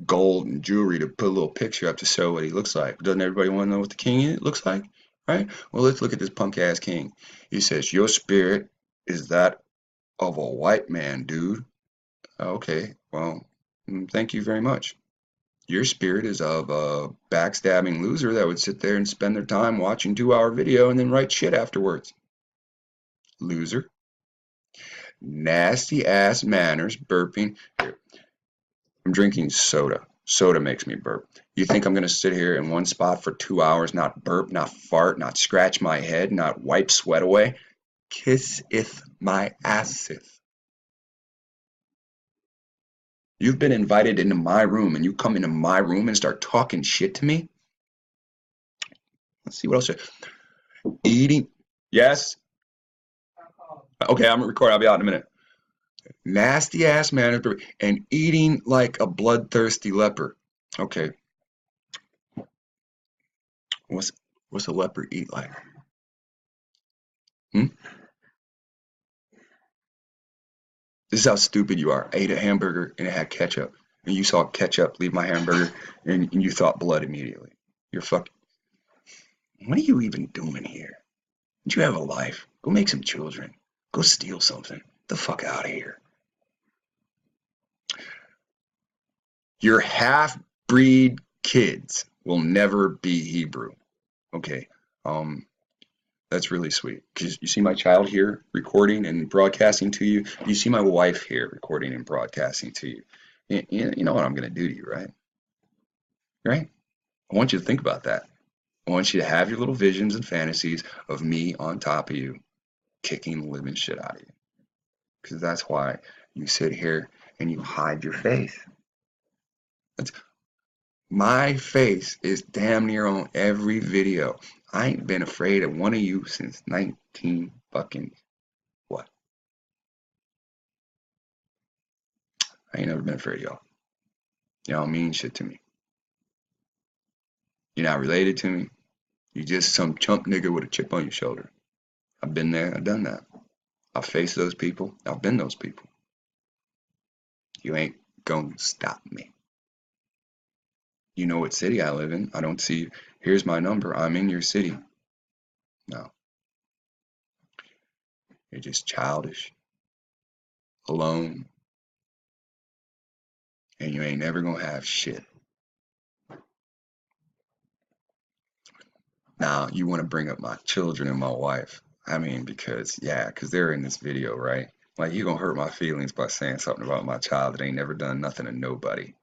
gold and jewelry to put a little picture up to show what he looks like. Doesn't everybody want to know what the king looks like? Right? Well, let's look at this punk ass king. He says, your spirit is that of a white man, dude. Okay, well, thank you very much. Your spirit is of a backstabbing loser that would sit there and spend their time watching 2-hour video and then write shit afterwards. Loser. Nasty ass manners, burping. Here, I'm drinking soda. Soda makes me burp. You think I'm going to sit here in one spot for 2 hours, not burp, not fart, not scratch my head, not wipe sweat away? Kisseth my asseth. You've been invited into my room and you come into my room and start talking shit to me? Let's see what else. Eating. Yes? Okay, I'm recording. I'll be out in a minute. Nasty ass man and eating like a bloodthirsty leper. Okay, what's what's a leper eat like? Hmm? This is how stupid you are. I ate a hamburger and it had ketchup, and you saw ketchup leave my hamburger, and you thought blood immediately. You're fucking. What are you even doing here? Don't you have a life? Go make some children. Go steal something. Get the fuck out of here. Your half-breed kids will never be Hebrew. Okay. Um, that's really sweet. Because you see my child here recording and broadcasting to you. You see my wife here recording and broadcasting to you. You know what I'm going to do to you, right? Right? I want you to think about that. I want you to have your little visions and fantasies of me on top of you, kicking the living shit out of you. Because that's why you sit here and you hide your face. That's, my face is damn near on every video. I ain't been afraid of one of you since 19 fucking what? I ain't never been afraid of y'all. Y'all mean shit to me. You're not related to me. You just some chump nigga with a chip on your shoulder. I've been there. I've done that. I've faced those people. I've been those people. You ain't gonna stop me. You know what city I live in. I don't see, here's my number. I'm in your city. No. You're just childish, alone, and you ain't never gonna have shit. Now, you want to bring up my children and my wife. I mean, because they're in this video, right? Like, you gonna hurt my feelings by saying something about my child that ain't never done nothing to nobody.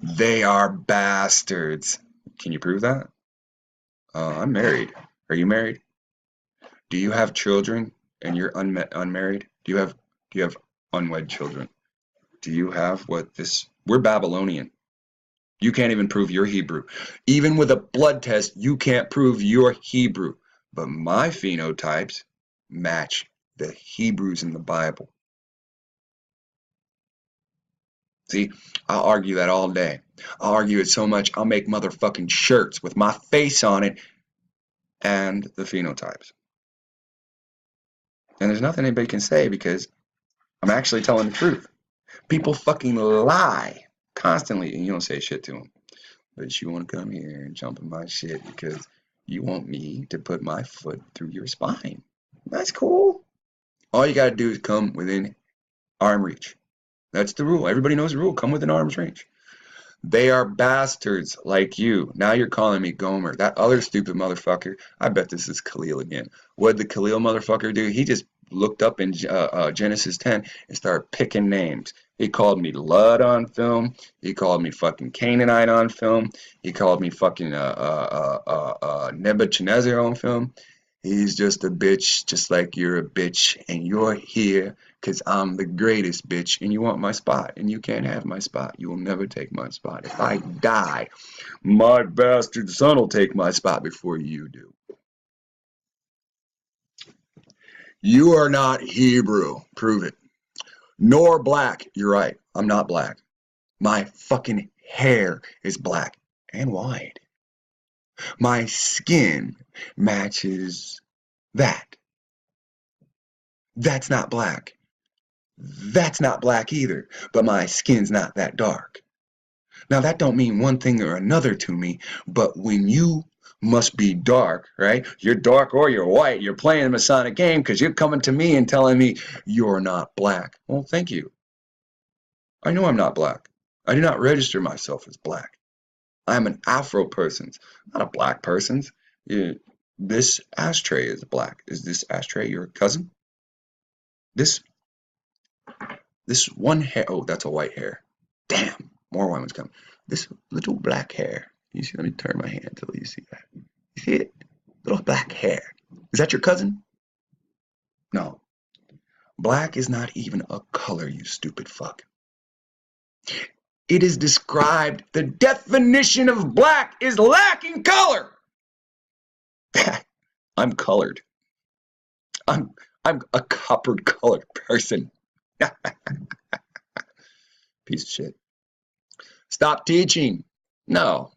They are bastards. Can you prove that? I'm married. Are you married? Do you have children and you're unmarried? Do you have unwed children? Do you have we're Babylonian. You can't even prove you're Hebrew. Even with a blood test, you can't prove you're Hebrew. But my phenotypes match the Hebrews in the Bible. See, I'll argue that all day. I'll argue it so much, I'll make motherfucking shirts with my face on it and the phenotypes. And there's nothing anybody can say because I'm actually telling the truth. People fucking lie constantly, and you don't say shit to them. But you want to come here and jump in my shit because you want me to put my foot through your spine. That's cool. All you got to do is come within arm reach. That's the rule. Everybody knows the rule. Come within arm's reach. They are bastards like you. Now you're calling me Gomer. That other stupid motherfucker, I bet this is Khalil again. What'd the Khalil motherfucker do? He just looked up in Genesis 10 and started picking names. He called me Lud on film. He called me fucking Canaanite on film. He called me fucking Nebuchadnezzar on film. He's just a bitch, just like you're a bitch, and you're here because I'm the greatest bitch, and you want my spot, and you can't have my spot. You will never take my spot. If I die, my bastard son will take my spot before you do. You are not Hebrew. Prove it. Nor black. You're right. I'm not black. My fucking hair is black and white. My skin matches that. That's not black. That's not black either, but my skin's not that dark. Now that don't mean one thing or another to me, but when you must be dark, right? You're dark or you're white. You're playing a Masonic game because you're coming to me and telling me you're not black. Well, thank you. I know I'm not black. I do not register myself as black. I'm an Afro person, not a black person. This ashtray is black. Is this ashtray your cousin? This one hair, oh, that's a white hair. Damn, more white ones coming. This little black hair. You see, let me turn my hand until you see that. You see it? Little black hair. Is that your cousin? No. Black is not even a color, you stupid fuck. It is described, the definition of black is lacking color. I'm colored. I'm I'm a copper colored person. Piece of shit. Stop teaching. No,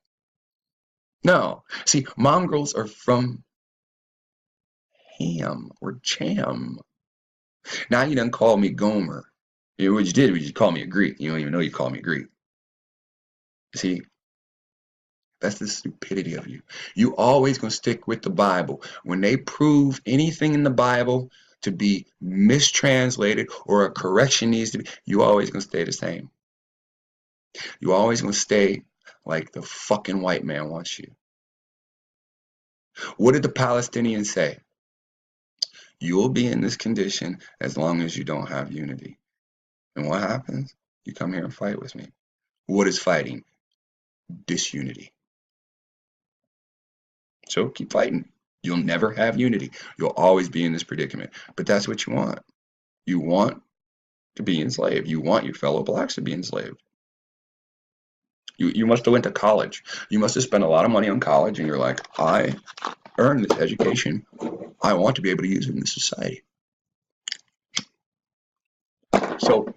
no. See, mongrels are from ham or cham. Now you done call me Gomer. You know what you did was you called me a Greek. You don't even know you called me a Greek. See, that's the stupidity of you. You always gonna stick with the Bible. When they prove anything in the Bible to be mistranslated or a correction needs to be, you always gonna stay the same. You always gonna stay like the fucking white man wants you. What did the Palestinians say? You'll be in this condition as long as you don't have unity. And what happens? You come here and fight with me. What is fighting? Disunity. So keep fighting. You'll never have unity. You'll always be in this predicament. But that's what you want. You want to be enslaved. You want your fellow blacks to be enslaved. You must have went to college. You must have spent a lot of money on college, and you're like, I earned this education. I want to be able to use it in this society. So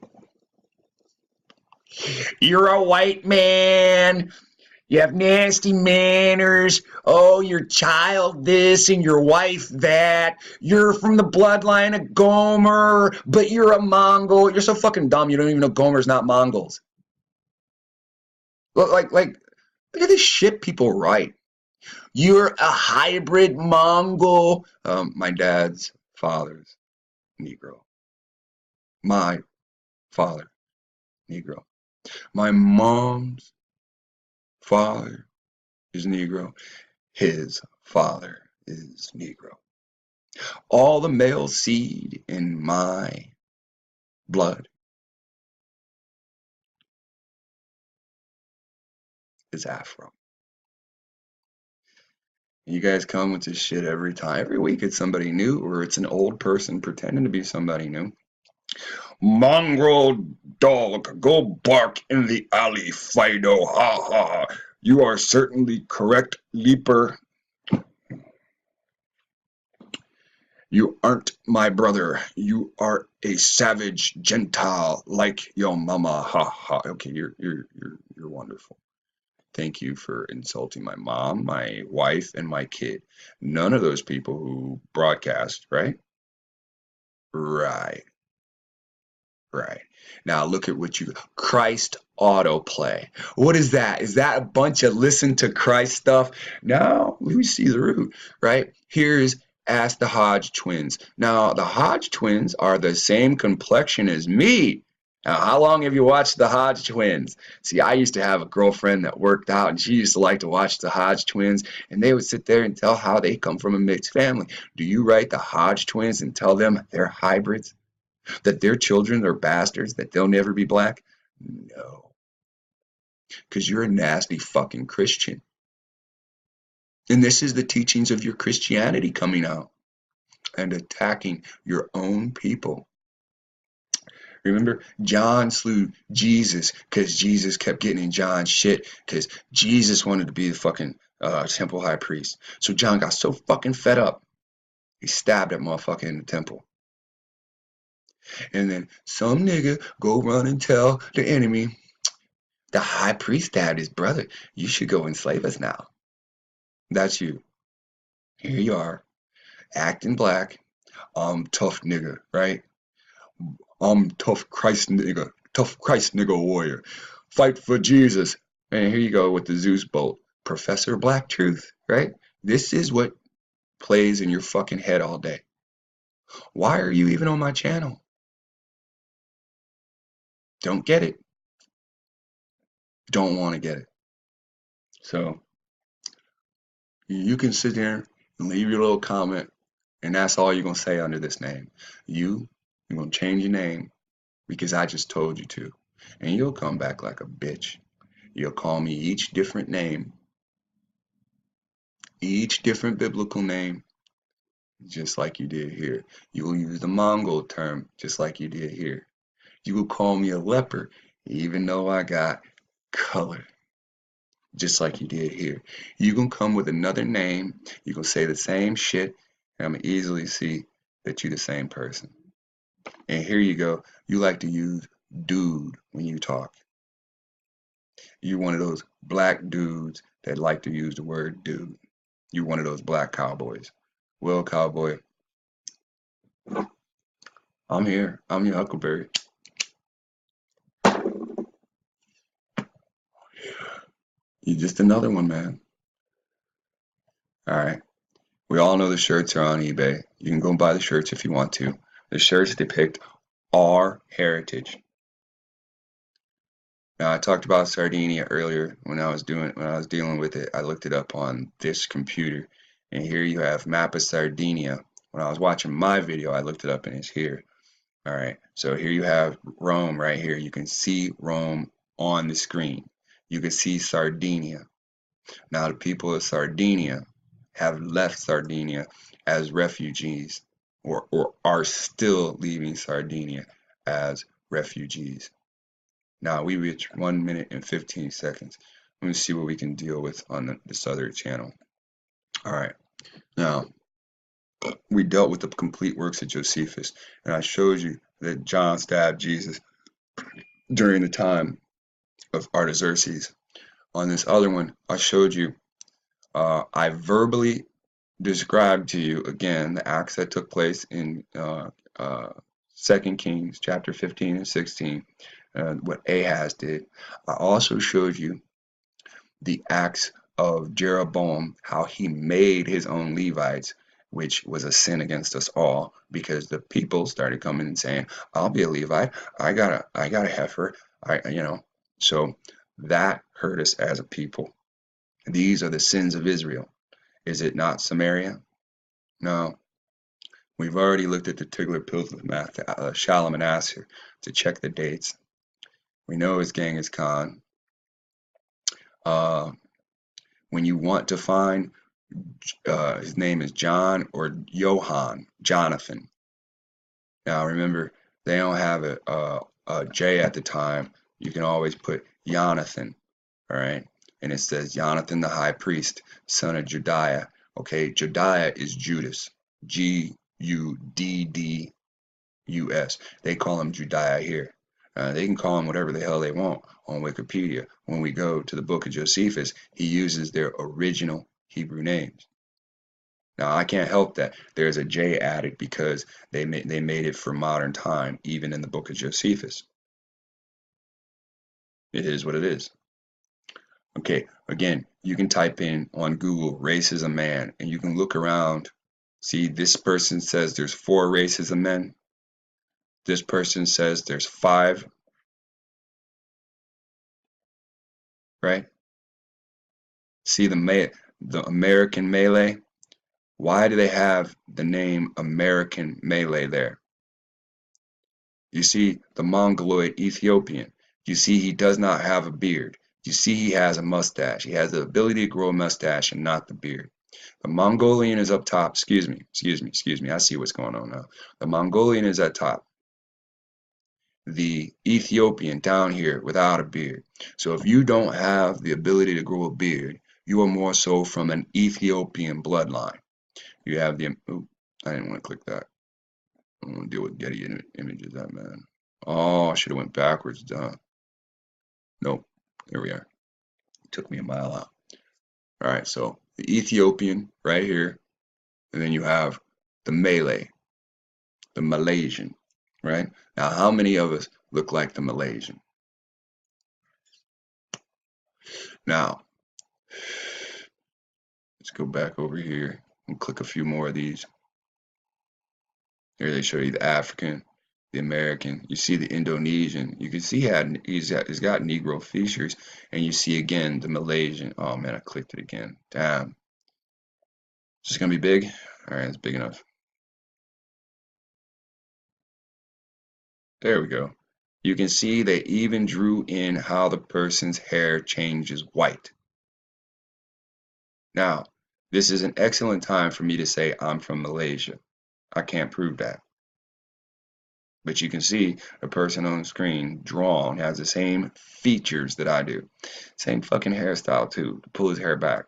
you're a white man. You have nasty manners. Oh, your child this and your wife that. You're from the bloodline of Gomer, but you're a Mongol. You're so fucking dumb. You don't even know Gomer's not Mongols. Like, look at this shit people write. You're a hybrid Mongol. My dad's father's Negro. My father, Negro. My mom's father is Negro. His father is Negro. All the male seed in my blood is Afro. You guys come with this shit every time. Every week it's somebody new, or it's an old person pretending to be somebody new. Mongrel dog, go bark in the alley, Fido. Ha ha. You are certainly correct, Leaper. You aren't my brother. You are a savage Gentile like your mama. Ha ha. Okay, you're wonderful. Thank you for insulting my mom, my wife, and my kid. None of those people who broadcast, right? Right. Right. Now look at what you Christ autoplay. What is that? Is that a bunch of listen to Christ stuff? No, we see the root, right? Here's Ask the Hodge twins. Now the Hodge twins are the same complexion as me. Now, how long have you watched the Hodge twins? See, I used to have a girlfriend that worked out, and she used to like to watch the Hodge twins, and they would sit there and tell how they come from a mixed family. Do you write the Hodge twins and tell them they're hybrids? That their children are bastards, that they'll never be black? No. Because you're a nasty fucking Christian. And this is the teachings of your Christianity coming out and attacking your own people. Remember, John slew Jesus because Jesus kept getting in John's shit because Jesus wanted to be the fucking temple high priest. So John got so fucking fed up, he stabbed that motherfucker in the temple. And then some nigga go run and tell the enemy, the high priest stabbed his brother. You should go enslave us now. That's you. Here you are, acting black. I'm tough nigga, right? I'm tough Christ nigga warrior. Fight for Jesus. And here you go with the Zeus bolt. Professor Black Truth, right? This is what plays in your fucking head all day. Why are you even on my channel? Don't get it. Don't want to get it. So you can sit there and leave your little comment, and that's all you're going to say under this name. You're going to change your name because I just told you to. And you'll come back like a bitch. You'll call me each different name, each different biblical name, just like you did here. You will use the Mongol term, just like you did here. You will call me a leper, even though I got color, just like you did here. You can come with another name, you can say the same shit, and I'm gonna easily see that you're the same person. And here you go. You like to use dude when you talk. You're one of those black dudes that like to use the word dude. You're one of those black cowboys. Well, cowboy, I'm here. I'm your Huckleberry. You're just another one, man. All right. We all know the shirts are on eBay. You can go buy the shirts if you want to. The shirts depict our heritage. Now, I talked about Sardinia earlier when I was dealing with it. I looked it up on this computer, and here you have map of Sardinia. When I was watching my video, I looked it up and it's here. All right, so here you have Rome right here. You can see Rome on the screen. You can see Sardinia. Now, the people of Sardinia have left Sardinia as refugees, or are still leaving Sardinia as refugees. Now we reach 1 minute and 15 seconds. Let me see what we can deal with on this other channel. All right, now we dealt with the complete works of Josephus, and I showed you that John stabbed Jesus during the time of Artaxerxes. On this other one, I showed you, I verbally described to you again the acts that took place in 2 Kings chapter 15 and 16, what Ahaz did. I also showed you the acts of Jeroboam, how he made his own Levites, which was a sin against us all, because the people started coming and saying, "I'll be a Levite. I got a heifer." So that hurt us as a people. These are the sins of Israel. Is it not Samaria? No. We've already looked at the Tiglath-Pileser, Shalmaneser to check the dates. We know his Genghis Khan. When you want to find his name is John or Johann, Jonathan. Now remember, they don't have a J at the time. You can always put Jonathan, all right? And it says Jonathan the high priest, son of Jediah. Okay, Jediah is Judas, Juddus. They call him Jediah here. They can call him whatever the hell they want on Wikipedia. When we go to the book of Josephus, he uses their original Hebrew names. Now, I can't help that there's a J added because they made it for modern time, even in the book of Josephus. It is what it is. Okay, again, you can type in on Google, race is a man, and you can look around. See, this person says there's 4 races of men. This person says there's 5. Right? See the American Malay? Why do they have the name American Malay there? You see the Mongoloid Ethiopian. You see he does not have a beard. You see he has a mustache. He has the ability to grow a mustache and not the beard. The Mongolian is up top. Excuse me. I see what's going on now. The Mongolian is at top. The Ethiopian down here without a beard. So if you don't have the ability to grow a beard, you are more so from an Ethiopian bloodline. You have the, ooh, I didn't want to click that. I don't want to deal with Getty images, that man. Oh, I should have went backwards, duh. Nope, here we are. It took me a mile out. All right, so the Ethiopian right here, and then you have the Malay, the Malaysian, right? Now, how many of us look like the Malaysian? Now, let's go back over here and click a few more of these. Here they show you the African, the American. You see the Indonesian. You can see he's got Negro features, and you see again the Malaysian. Oh man, I clicked it again. Damn. Is this gonna be big? All right, it's big enough. There we go. You can see they even drew in how the person's hair changes white. Now, this is an excellent time for me to say I'm from Malaysia. I can't prove that. But you can see a person on the screen drawn has the same features that I do. Same fucking hairstyle too, to pull his hair back.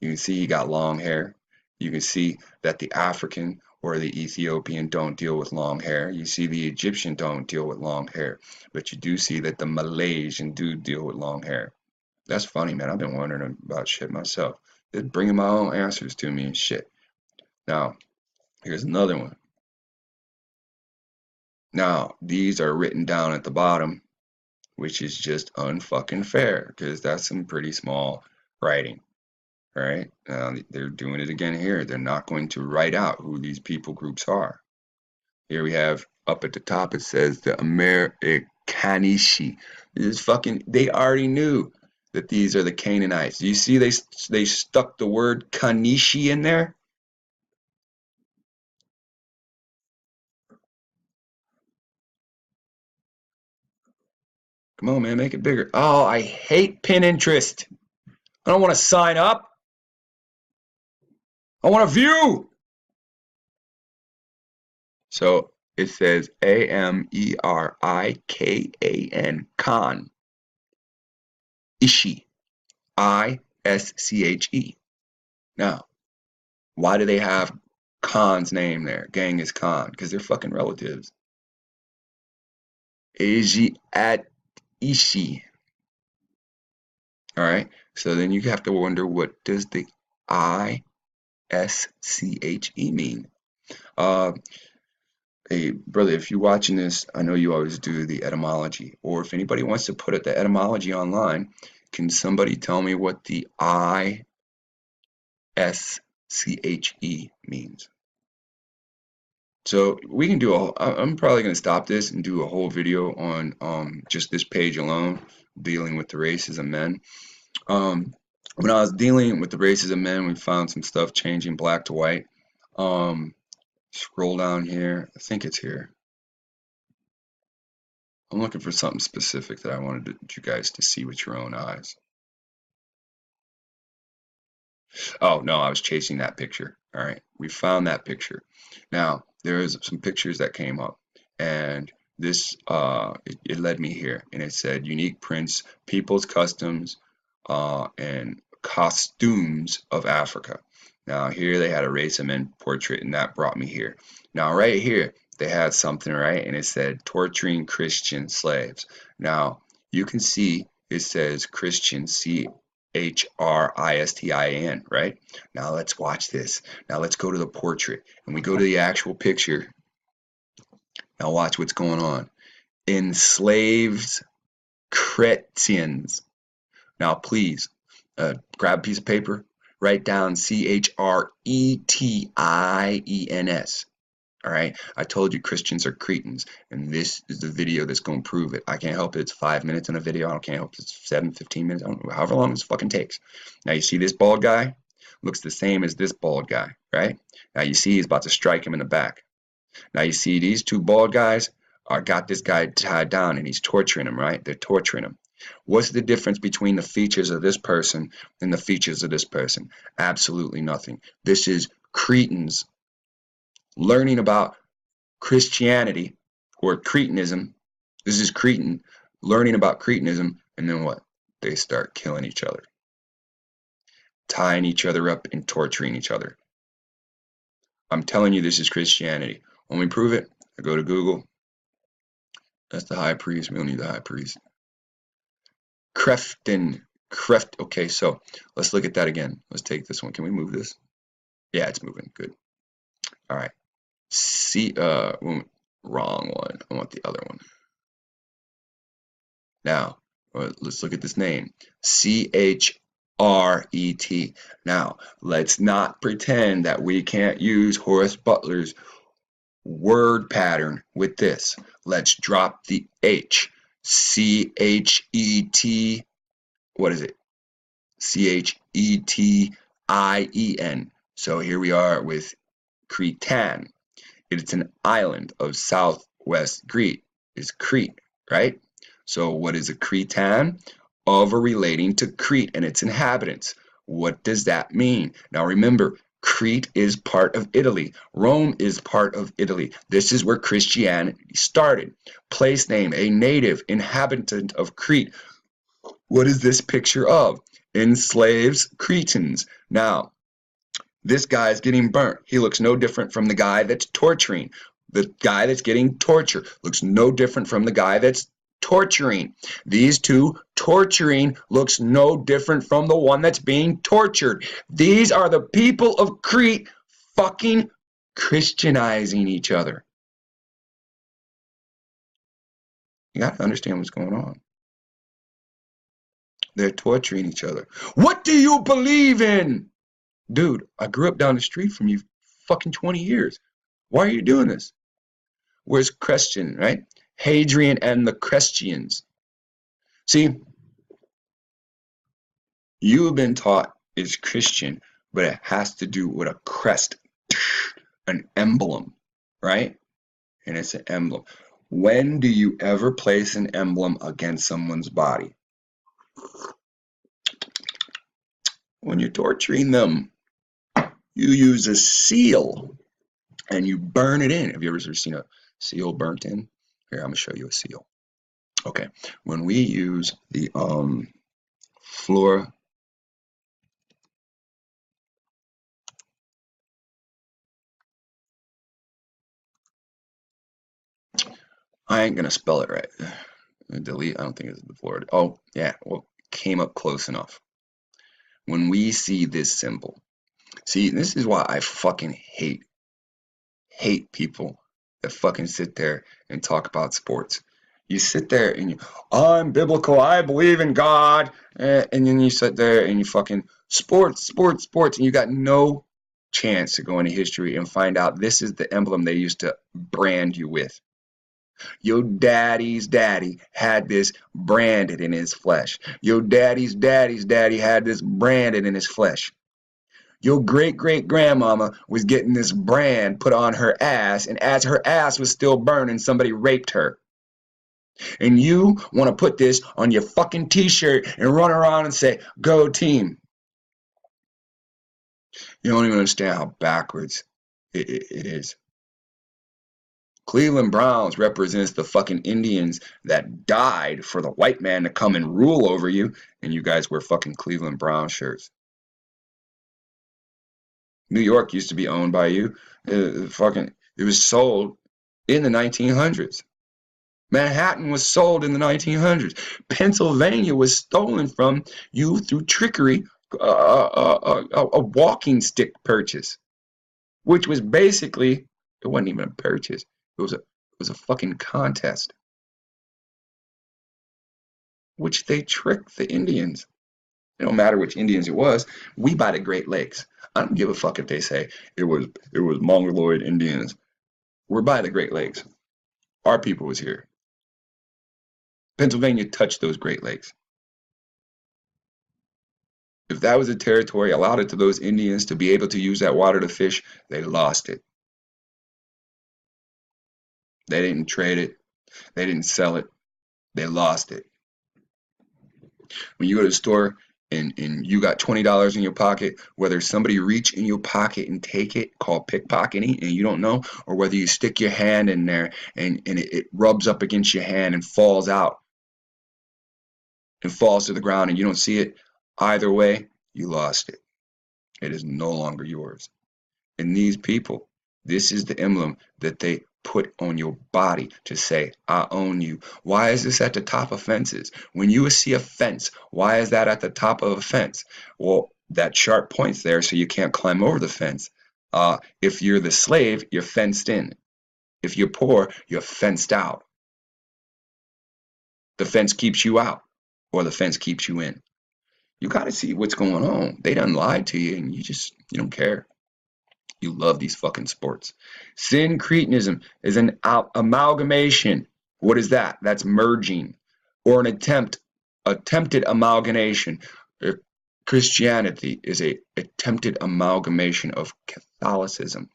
You can see he got long hair. You can see that the African or the Ethiopian don't deal with long hair. You see the Egyptian don't deal with long hair, but you do see that the Malaysian do deal with long hair. That's funny, man. I've been wondering about shit myself. Just bringing my own answers to me and shit. Now, here's another one. Now, these are written down at the bottom, which is just unfucking fair, because that's some pretty small writing. All right, they're doing it again here. They're not going to write out who these people groups are. Here we have up at the top, it says the Americanishi. This is fucking, they already knew that these are the Canaanites. Do you see they stuck the word Kanishi in there? Come on, man, make it bigger. Oh, I hate Pinterest. I don't want to sign up. I want to view. So it says Amerikan, Khan. Ishi. Ische. Now, why do they have Khan's name there? Genghis Khan, because they're fucking relatives. Aji at Ishi. All right. So then you have to wonder, what does the Ische mean? Hey, brother, if you're watching this, I know you always do the etymology. Or if anybody wants to put the etymology online, can somebody tell me what the Ische means? So we can do I'm probably going to stop this and do a whole video on just this page alone, dealing with the races of men. When I was dealing with the races of men, we found some stuff changing black to white. Scroll down here. I think it's here. I'm looking for something specific that I wanted you guys to see with your own eyes. Oh, no, I was chasing that picture. All right, we found that picture. Now, there's some pictures that came up, and this, it led me here, and it said unique prints, people's customs, and costumes of Africa. Now, here they had a race of men portrait, and that brought me here. Now, right here, they had something, right, and it said torturing Christian slaves. Now, you can see it says Christian, Christistin, right? Now let's watch this. Now let's go to the portrait, and we go to the actual picture. Now watch what's going on. Enslaved Chrétiens. Now please, grab a piece of paper, write down Chretiens. All right, I told you Christians are Cretans, and this is the video that's going to prove it. I can't help it. It's 5 minutes in a video. I can't help it. It's 7, 15 minutes. I don't know, however long this fucking takes. Now you see this bald guy? Looks the same as this bald guy, right? Now you see he's about to strike him in the back. Now you see these two bald guys got this guy tied down, and he's torturing him, right? They're torturing him. What's the difference between the features of this person and the features of this person? Absolutely nothing. This is Cretans learning about Christianity or Cretinism. This is Cretan learning about Cretinism, and then what? They start killing each other, tying each other up and torturing each other. I'm telling you, this is Christianity. When we prove it, I go to Google. That's the high priest. We don't need the high priest. Okay, so let's look at that again. Let's take this one. Can we move this? Yeah, it's moving. Good. All right. Wrong one. I want the other one. Now, let's look at this name. Chret. Now, let's not pretend that we can't use Horace Butler's word pattern with this. Let's drop the H. Chet. What is it? Chetien. So here we are with Cretan. It's an island of southwest Crete. It's Crete, right? So what is a Cretan? Of or relating to Crete and its inhabitants. What does that mean? Now remember, Crete is part of Italy. Rome is part of Italy. This is where Christianity started. Place name, a native inhabitant of Crete. What is this picture of? Enslaves Cretans. Now, This guy's getting burnt. He looks no different from the guy that's torturing. The guy that's getting tortured looks no different from the guy that's torturing. These two torturing looks no different from the one that's being tortured. These are the people of Crete fucking Christianizing each other. You got to understand what's going on. They're torturing each other. What do you believe in? Dude, I grew up down the street from you fucking 20 years. Why are you doing this? Where's Christian, right? Hadrian and the Christians. See, you've been taught it's Christian, but it has to do with a crest, an emblem, right? And it's an emblem. When do you ever place an emblem against someone's body? When you're torturing them. You use a seal and you burn it in. Have you ever seen a seal burnt in? Here, I'm gonna show you a seal. Okay, when we use the flora, I ain't gonna spell it right. Delete, I don't think it's the Florida. Oh, yeah, well, came up close enough. When we see this symbol, see, this is why I fucking hate people that fucking sit there and talk about sports. You sit there and you, I'm biblical, I believe in God, and then you sit there and you fucking sports, and you got no chance to go into history and find out this is the emblem they used to brand you with. Your daddy's daddy had this branded in his flesh. Your daddy's daddy had this branded in his flesh. Your great-great-grandmama was getting this brand put on her ass, and as her ass was still burning, somebody raped her. And you want to put this on your fucking t-shirt and run around and say, go team. You don't even understand how backwards it is. Cleveland Browns represents the fucking Indians that died for the white man to come and rule over you, and you guys wear fucking Cleveland Brown shirts. New York used to be owned by you. It was sold in the 1900s. Manhattan was sold in the 1900s. Pennsylvania was stolen from you through trickery, a walking stick purchase, which was basically, it wasn't even a purchase. It was a fucking contest, which they tricked the Indians. It don't matter which Indians it was. We buy the Great Lakes. I don't give a fuck if they say it was Mongoloid Indians. We're by the Great Lakes. Our people was here. Pennsylvania touched those Great Lakes. If that was a territory allowed it to those Indians to be able to use that water to fish, they lost it. They didn't trade it. They didn't sell it. They lost it. When you go to the store and you got $20 in your pocket, whether somebody reach in your pocket and take it, called pickpocketing, and you don't know, or whether you stick your hand in there and it rubs up against your hand and falls out and falls to the ground and you don't see it, either way, you lost it. It is no longer yours. And these people, this is the emblem that they put on your body to say, I own you. Why is this at the top of fences? When you see a fence, why is that at the top of a fence? Well, that sharp point's there so you can't climb over the fence. If you're the slave, you're fenced in. If you're poor, you're fenced out. The fence keeps you out, or the fence keeps you in. You got to see what's going on. They done lied to you, and you don't care. You love these fucking sports. Syncretism is an amalgamation. What is that? That's merging, or an attempted amalgamation. Christianity is a attempted amalgamation of Catholicism.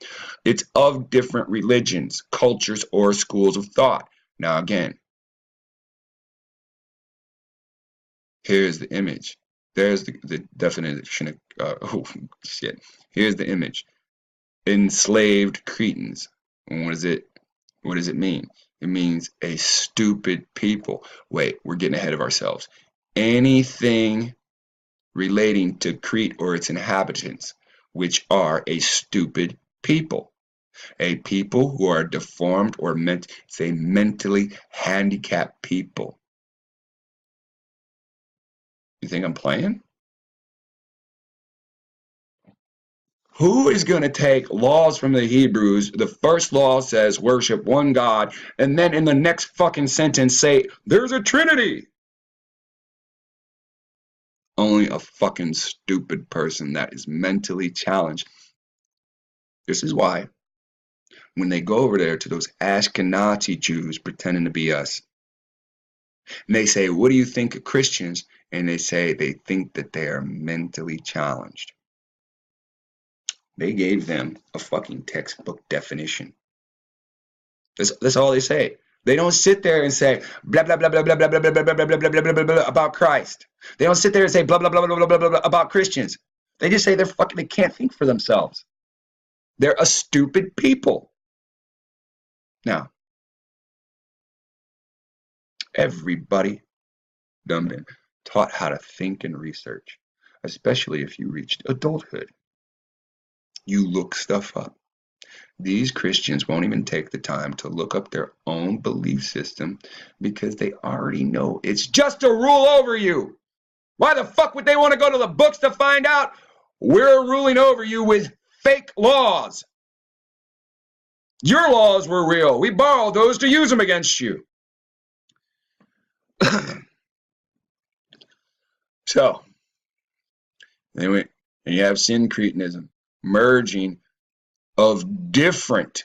It's of different religions, cultures, or schools of thought. Now again, here's the image. There's the definition of, oh shit. Here's the image. Enslaved Cretans. And what does it mean? It means a stupid people. Wait, we're getting ahead of ourselves. Anything relating to Crete or its inhabitants which are a stupid people. A people who are deformed or say mentally handicapped people. You think I'm playing? Who is going to take laws from the Hebrews? The first law says worship one God, and then in the next fucking sentence say there's a Trinity. Only a fucking stupid person that is mentally challenged. This is why when they go over there to those Ashkenazi Jews pretending to be us, and they say, what do you think of Christians? And they say they think that they are mentally challenged. They gave them a fucking textbook definition. That's all they say. They don't sit there and say blah blah blah blah blah blah blah blah blah blah blah blah blah blah blah about Christ. They don't sit there and say blah blah blah blah blah blah blah about Christians. They just say they're fucking. They can't think for themselves. They're a stupid people. Now, everybody done been taught how to think and research, especially if you reached adulthood. You look stuff up. These Christians won't even take the time to look up their own belief system because they already know it's just a rule over you. Why the fuck would they want to go to the books to find out? We're ruling over you with fake laws. Your laws were real. We borrowed those to use them against you. So, anyway, and you have syncretism, merging of different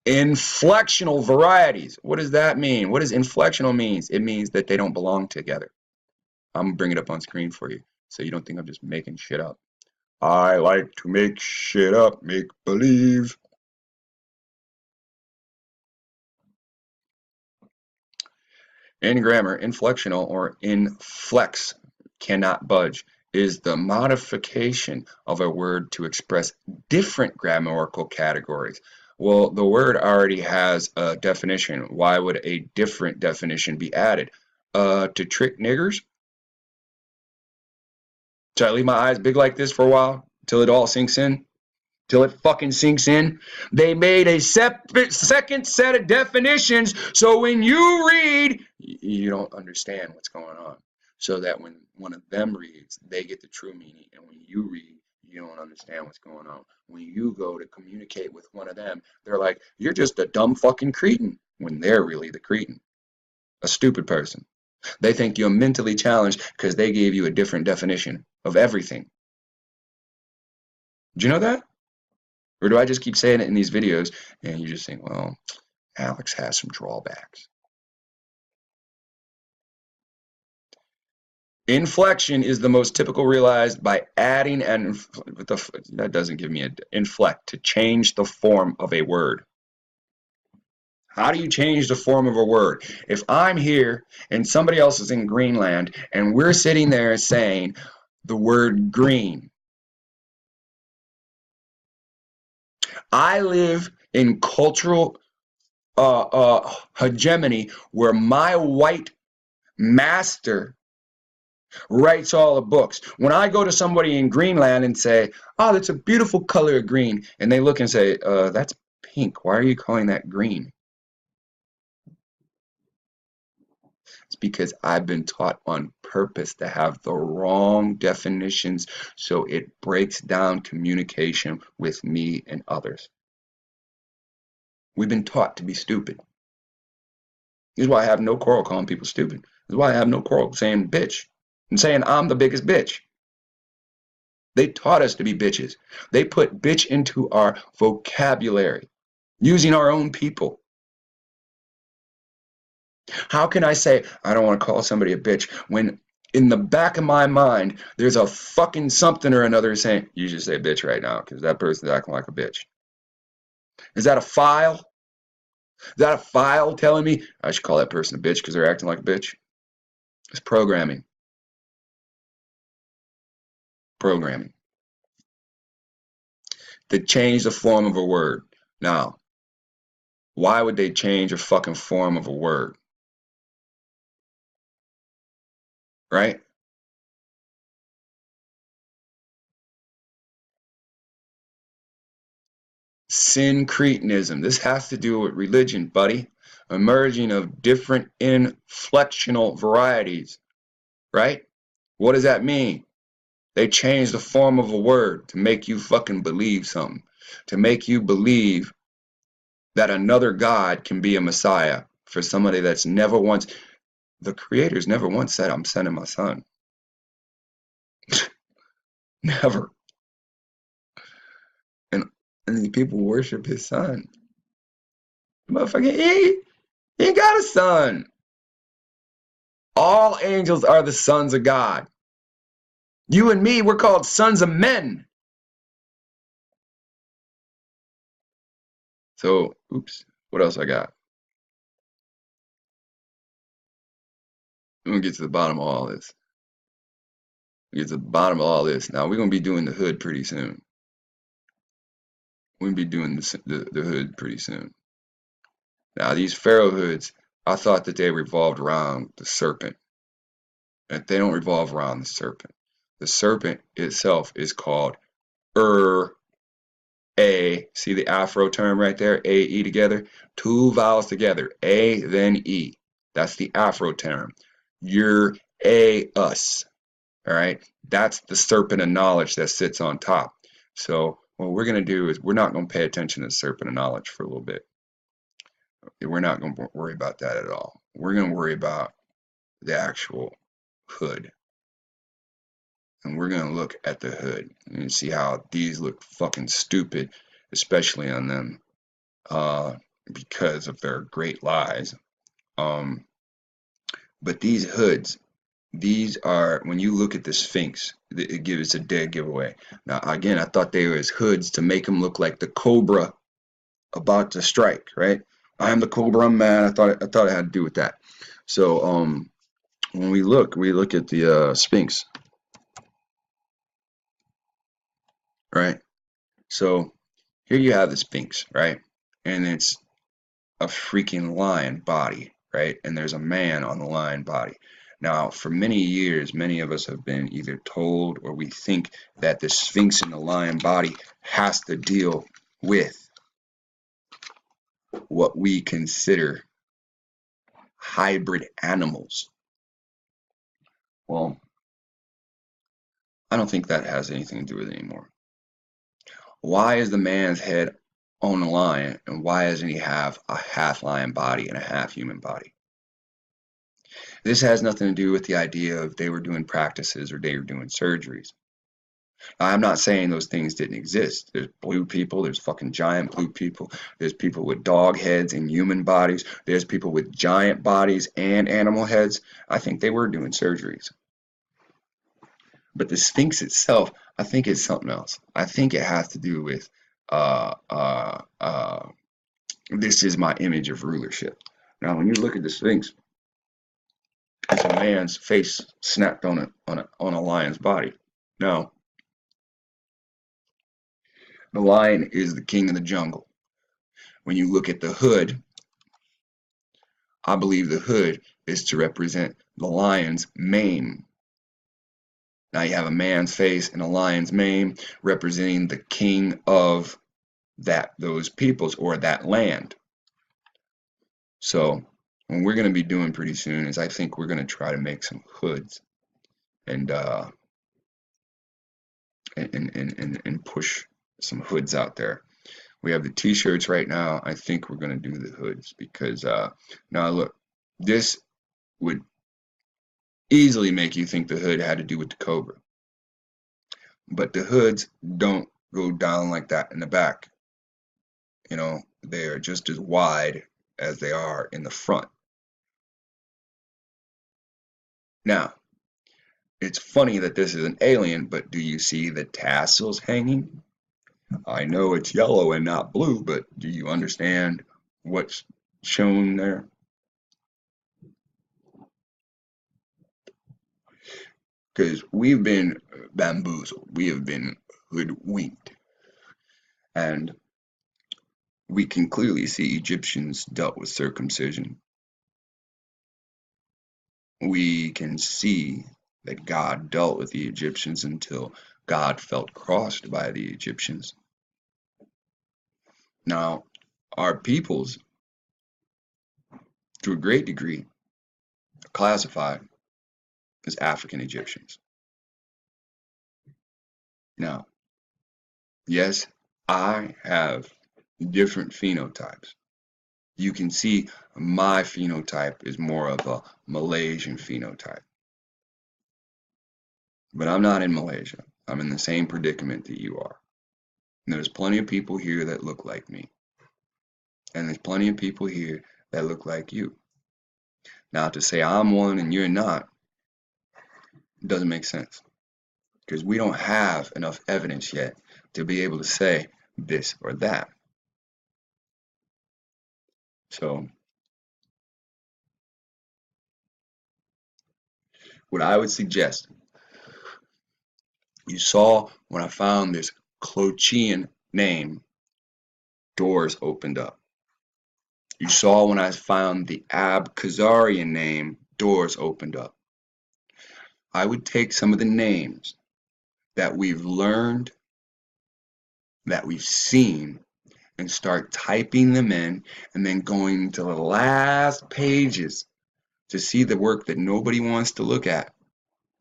inflectional varieties. What does that mean? What does inflectional means? It means that they don't belong together. I'm gonna bring it up on screen for you so you don't think I'm just making shit up. I like to make shit up, make believe. In grammar, inflectional or inflex, cannot budge, is the modification of a word to express different grammatical categories. Well, the word already has a definition. Why would a different definition be added? To trick niggers? Should I leave my eyes big like this for a while till it all sinks in? Till it fucking sinks in. They made a second set of definitions so when you read, you don't understand what's going on. So that when one of them reads, they get the true meaning. And when you read, you don't understand what's going on. When you go to communicate with one of them, they're like, you're just a dumb fucking cretin, when they're really the cretin. A stupid person. They think you're mentally challenged because they gave you a different definition of everything. Do you know that? Or do I just keep saying it in these videos and you just think, well, Alex has some drawbacks. Inflection is the most typical realized by adding an, that doesn't give me an inflect, to change the form of a word. How do you change the form of a word? If I'm here and somebody else is in Greenland and we're sitting there saying the word green, I live in cultural hegemony where my white master writes all the books. When I go to somebody in Greenland and say, oh, that's a beautiful color of green, and they look and say, that's pink. Why are you calling that green? It's because I've been taught on purpose to have the wrong definitions so it breaks down communication with me and others. We've been taught to be stupid. This is why I have no quarrel calling people stupid. This is why I have no quarrel saying bitch and saying I'm the biggest bitch. They taught us to be bitches. They put bitch into our vocabulary using our own people. How can I say I don't want to call somebody a bitch when in the back of my mind there's a fucking something or another saying you should say bitch right now because that person's acting like a bitch? Is that a file? Is that a file telling me I should call that person a bitch because they're acting like a bitch? It's programming. Programming. To change the form of a word. Now, why would they change a fucking form of a word? Right? Syncretism. This has to do with religion, buddy. Emerging of different inflectional varieties, right? What does that mean? They change the form of a word to make you fucking believe something, to make you believe that another God can be a Messiah for somebody that's never once, the creators never once said, I'm sending my son. Never. And, and these people worship his son. Motherfucker, he ain't got a son. All angels are the sons of God. You and me, we're called sons of men. So, oops, what else I got? I'm gonna get to the bottom of all this. Get to the bottom of all this. Now, we're gonna be doing the hood pretty soon. We're gonna be doing the hood pretty soon. Now, these pharaoh hoods, I thought that they revolved around the serpent. And they don't revolve around the serpent. The serpent itself is called A. See the Afro term right there? A, E together. Two vowels together. A, then E. That's the Afro term. You're a us. All right? That's the serpent of knowledge that sits on top. So what we're going to do is we're not going to pay attention to the serpent of knowledge for a little bit. We're not going to worry about that at all. We're going to worry about the actual hood. And we're going to look at the hood and see how these look fucking stupid, especially on them, because of their great lies. But these hoods, these are, when you look at the Sphinx, it gives a dead giveaway. Now, again, I thought they were as hoods to make them look like the cobra about to strike, right? I am the cobra, I'm mad. I thought it had to do with that. So, when we look at the Sphinx, right? So here you have the Sphinx, right? And it's a freaking lion body, right? And there's a man on the lion body. Now, for many years, many of us have been either told or we think that the Sphinx in the lion body has to deal with what we consider hybrid animals. Well, I don't think that has anything to do with it anymore. Why is the man's head on a lion, and why doesn't he have a half lion body and a half human body? This has nothing to do with the idea of they were doing practices or they were doing surgeries. I'm not saying those things didn't exist. There's blue people, there's fucking giant blue people, there's people with dog heads and human bodies, there's people with giant bodies and animal heads. I think they were doing surgeries. But the Sphinx itself, I think it's something else. I think it has to do with this is my image of rulership. Now, when you look at the Sphinx, it's a man's face snapped on a lion's body. No, the lion is the king of the jungle. When you look at the hood, I believe the hood is to represent the lion's mane. Now you have a man's face and a lion's mane representing the king of those peoples or that land. So what we're going to be doing pretty soon is I think we're going to try to make some hoods and push some hoods out there. We have the t-shirts right now. I think we're going to do the hoods because now look, this would easily make you think the hood had to do with the cobra. But the hoods don't go down like that in the back. You know, they are just as wide as they are in the front. Now, it's funny that this is an alien, but do you see the tassels hanging? I know it's yellow and not blue, but do you understand what's shown there? Because we've been bamboozled, we have been hoodwinked, and we can clearly see Egyptians dealt with circumcision. We can see that God dealt with the Egyptians until God felt crossed by the Egyptians. Now, our peoples, to a great degree, are classified as African Egyptians. Now, yes, I have different phenotypes. You can see my phenotype is more of a Malaysian phenotype. But I'm not in Malaysia. I'm in the same predicament that you are. And there's plenty of people here that look like me. And there's plenty of people here that look like you. Now, to say I'm one and you're not doesn't make sense because we don't have enough evidence yet to be able to say this or that. So, what I would suggest, you saw when I found this Colchian name, doors opened up. You saw when I found the Ab-Khazarian name, doors opened up. I would take some of the names that we've learned, that we've seen, and start typing them in and then going to the last pages to see the work that nobody wants to look at.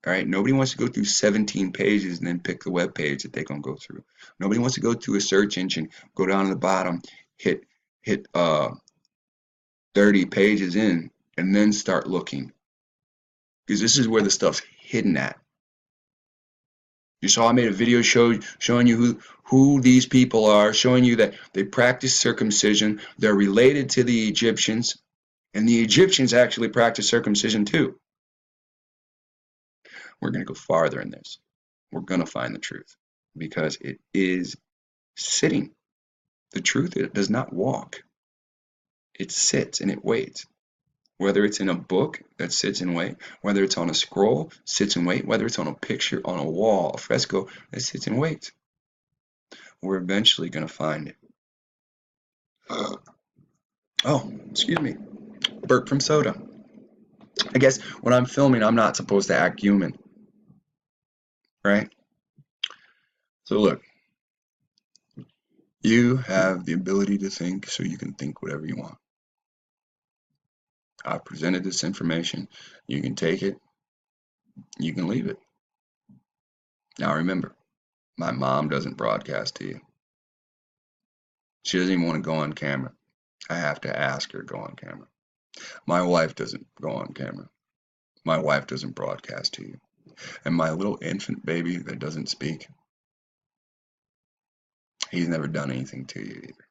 All right, nobody wants to go through 17 pages and then pick the web page that they're gonna go through. Nobody wants to go to a search engine, go down to the bottom, hit 30 pages in, and then start looking. Because this is where the stuff's hidden at. You saw I made a video showing you who these people are, showing you that they practice circumcision, they're related to the Egyptians, and the Egyptians actually practice circumcision too. We're going to go farther in this. We're going to find the truth because it is sitting. The truth, it does not walk. It sits and it waits. Whether it's in a book that sits and wait, whether it's on a scroll, sits and wait, whether it's on a picture, on a wall, a fresco that sits and waits. We're eventually going to find it. Oh, excuse me. Burp from soda. I guess when I'm filming, I'm not supposed to act human, right? So look, you have the ability to think, so you can think whatever you want. I presented this information. You can take it, you can leave it. Now remember, my mom doesn't broadcast to you. She doesn't even want to go on camera. I have to ask her to go on camera. My wife doesn't go on camera. My wife doesn't broadcast to you. And my little infant baby that doesn't speak, he's never done anything to you either.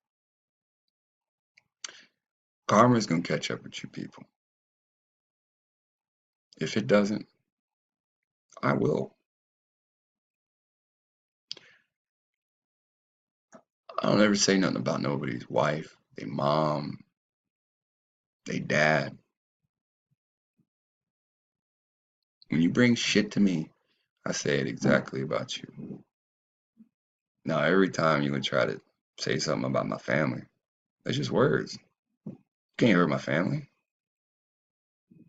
Karma is going to catch up with you people. If it doesn't, I will. I don't ever say nothing about nobody's wife, their mom, their dad. When you bring shit to me, I say it exactly about you. Now, every time you would try to say something about my family, that's just words. You can't hurt my family.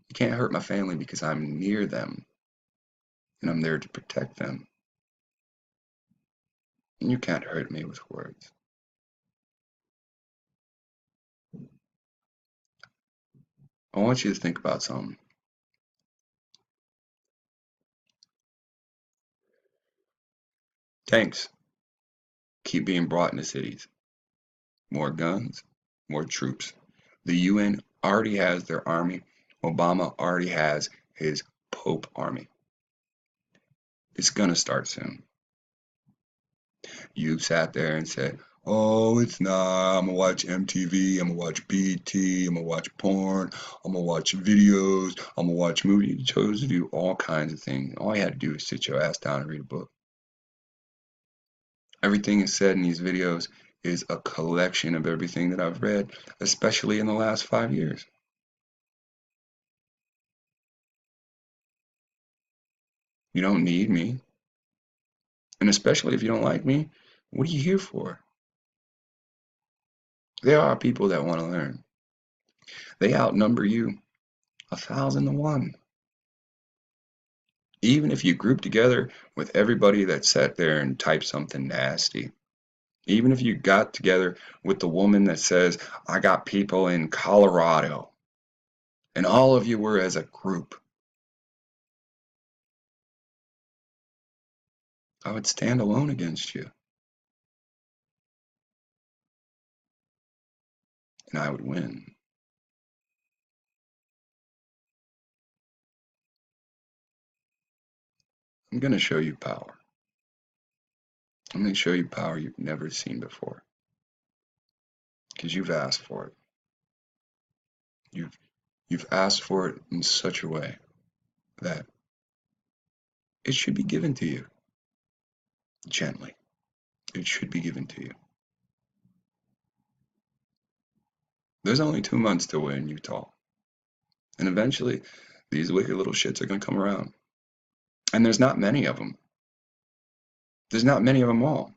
You can't hurt my family because I'm near them and I'm there to protect them. And you can't hurt me with words. I want you to think about something. Tanks keep being brought into cities. More guns, more troops. The UN already has their army. Obama already has his Pope army. It's gonna start soon. You sat there and said, oh, it's not. I'm gonna watch MTV, I'm gonna watch BT, I'm gonna watch porn, I'm gonna watch videos, I'm gonna watch movies. You chose to do all kinds of things. All you had to do is sit your ass down and read a book. Everything is said in these videos is a collection of everything that I've read, especially in the last 5 years. You don't need me. And especially if you don't like me, what are you here for? There are people that want to learn. They outnumber you 1,000 to 1. Even if you group together with everybody that sat there and typed something nasty, Even if you got together with the woman that says, I got people in Colorado, and all of you were as a group, I would stand alone against you, and I would win. I'm going to show you power. I'm going to show you power you've never seen before, because you've asked for it. You've, you've asked for it in such a way that it should be given to you gently. It should be given to you. There's only 2 months till we're in Utah. And eventually, these wicked little shits are going to come around. And there's not many of them. There's not many of them all.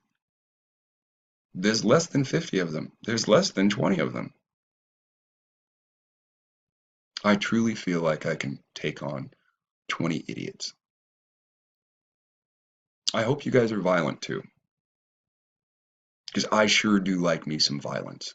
There's less than 50 of them. There's less than 20 of them. I truly feel like I can take on 20 idiots. I hope you guys are violent too, because I sure do like me some violence.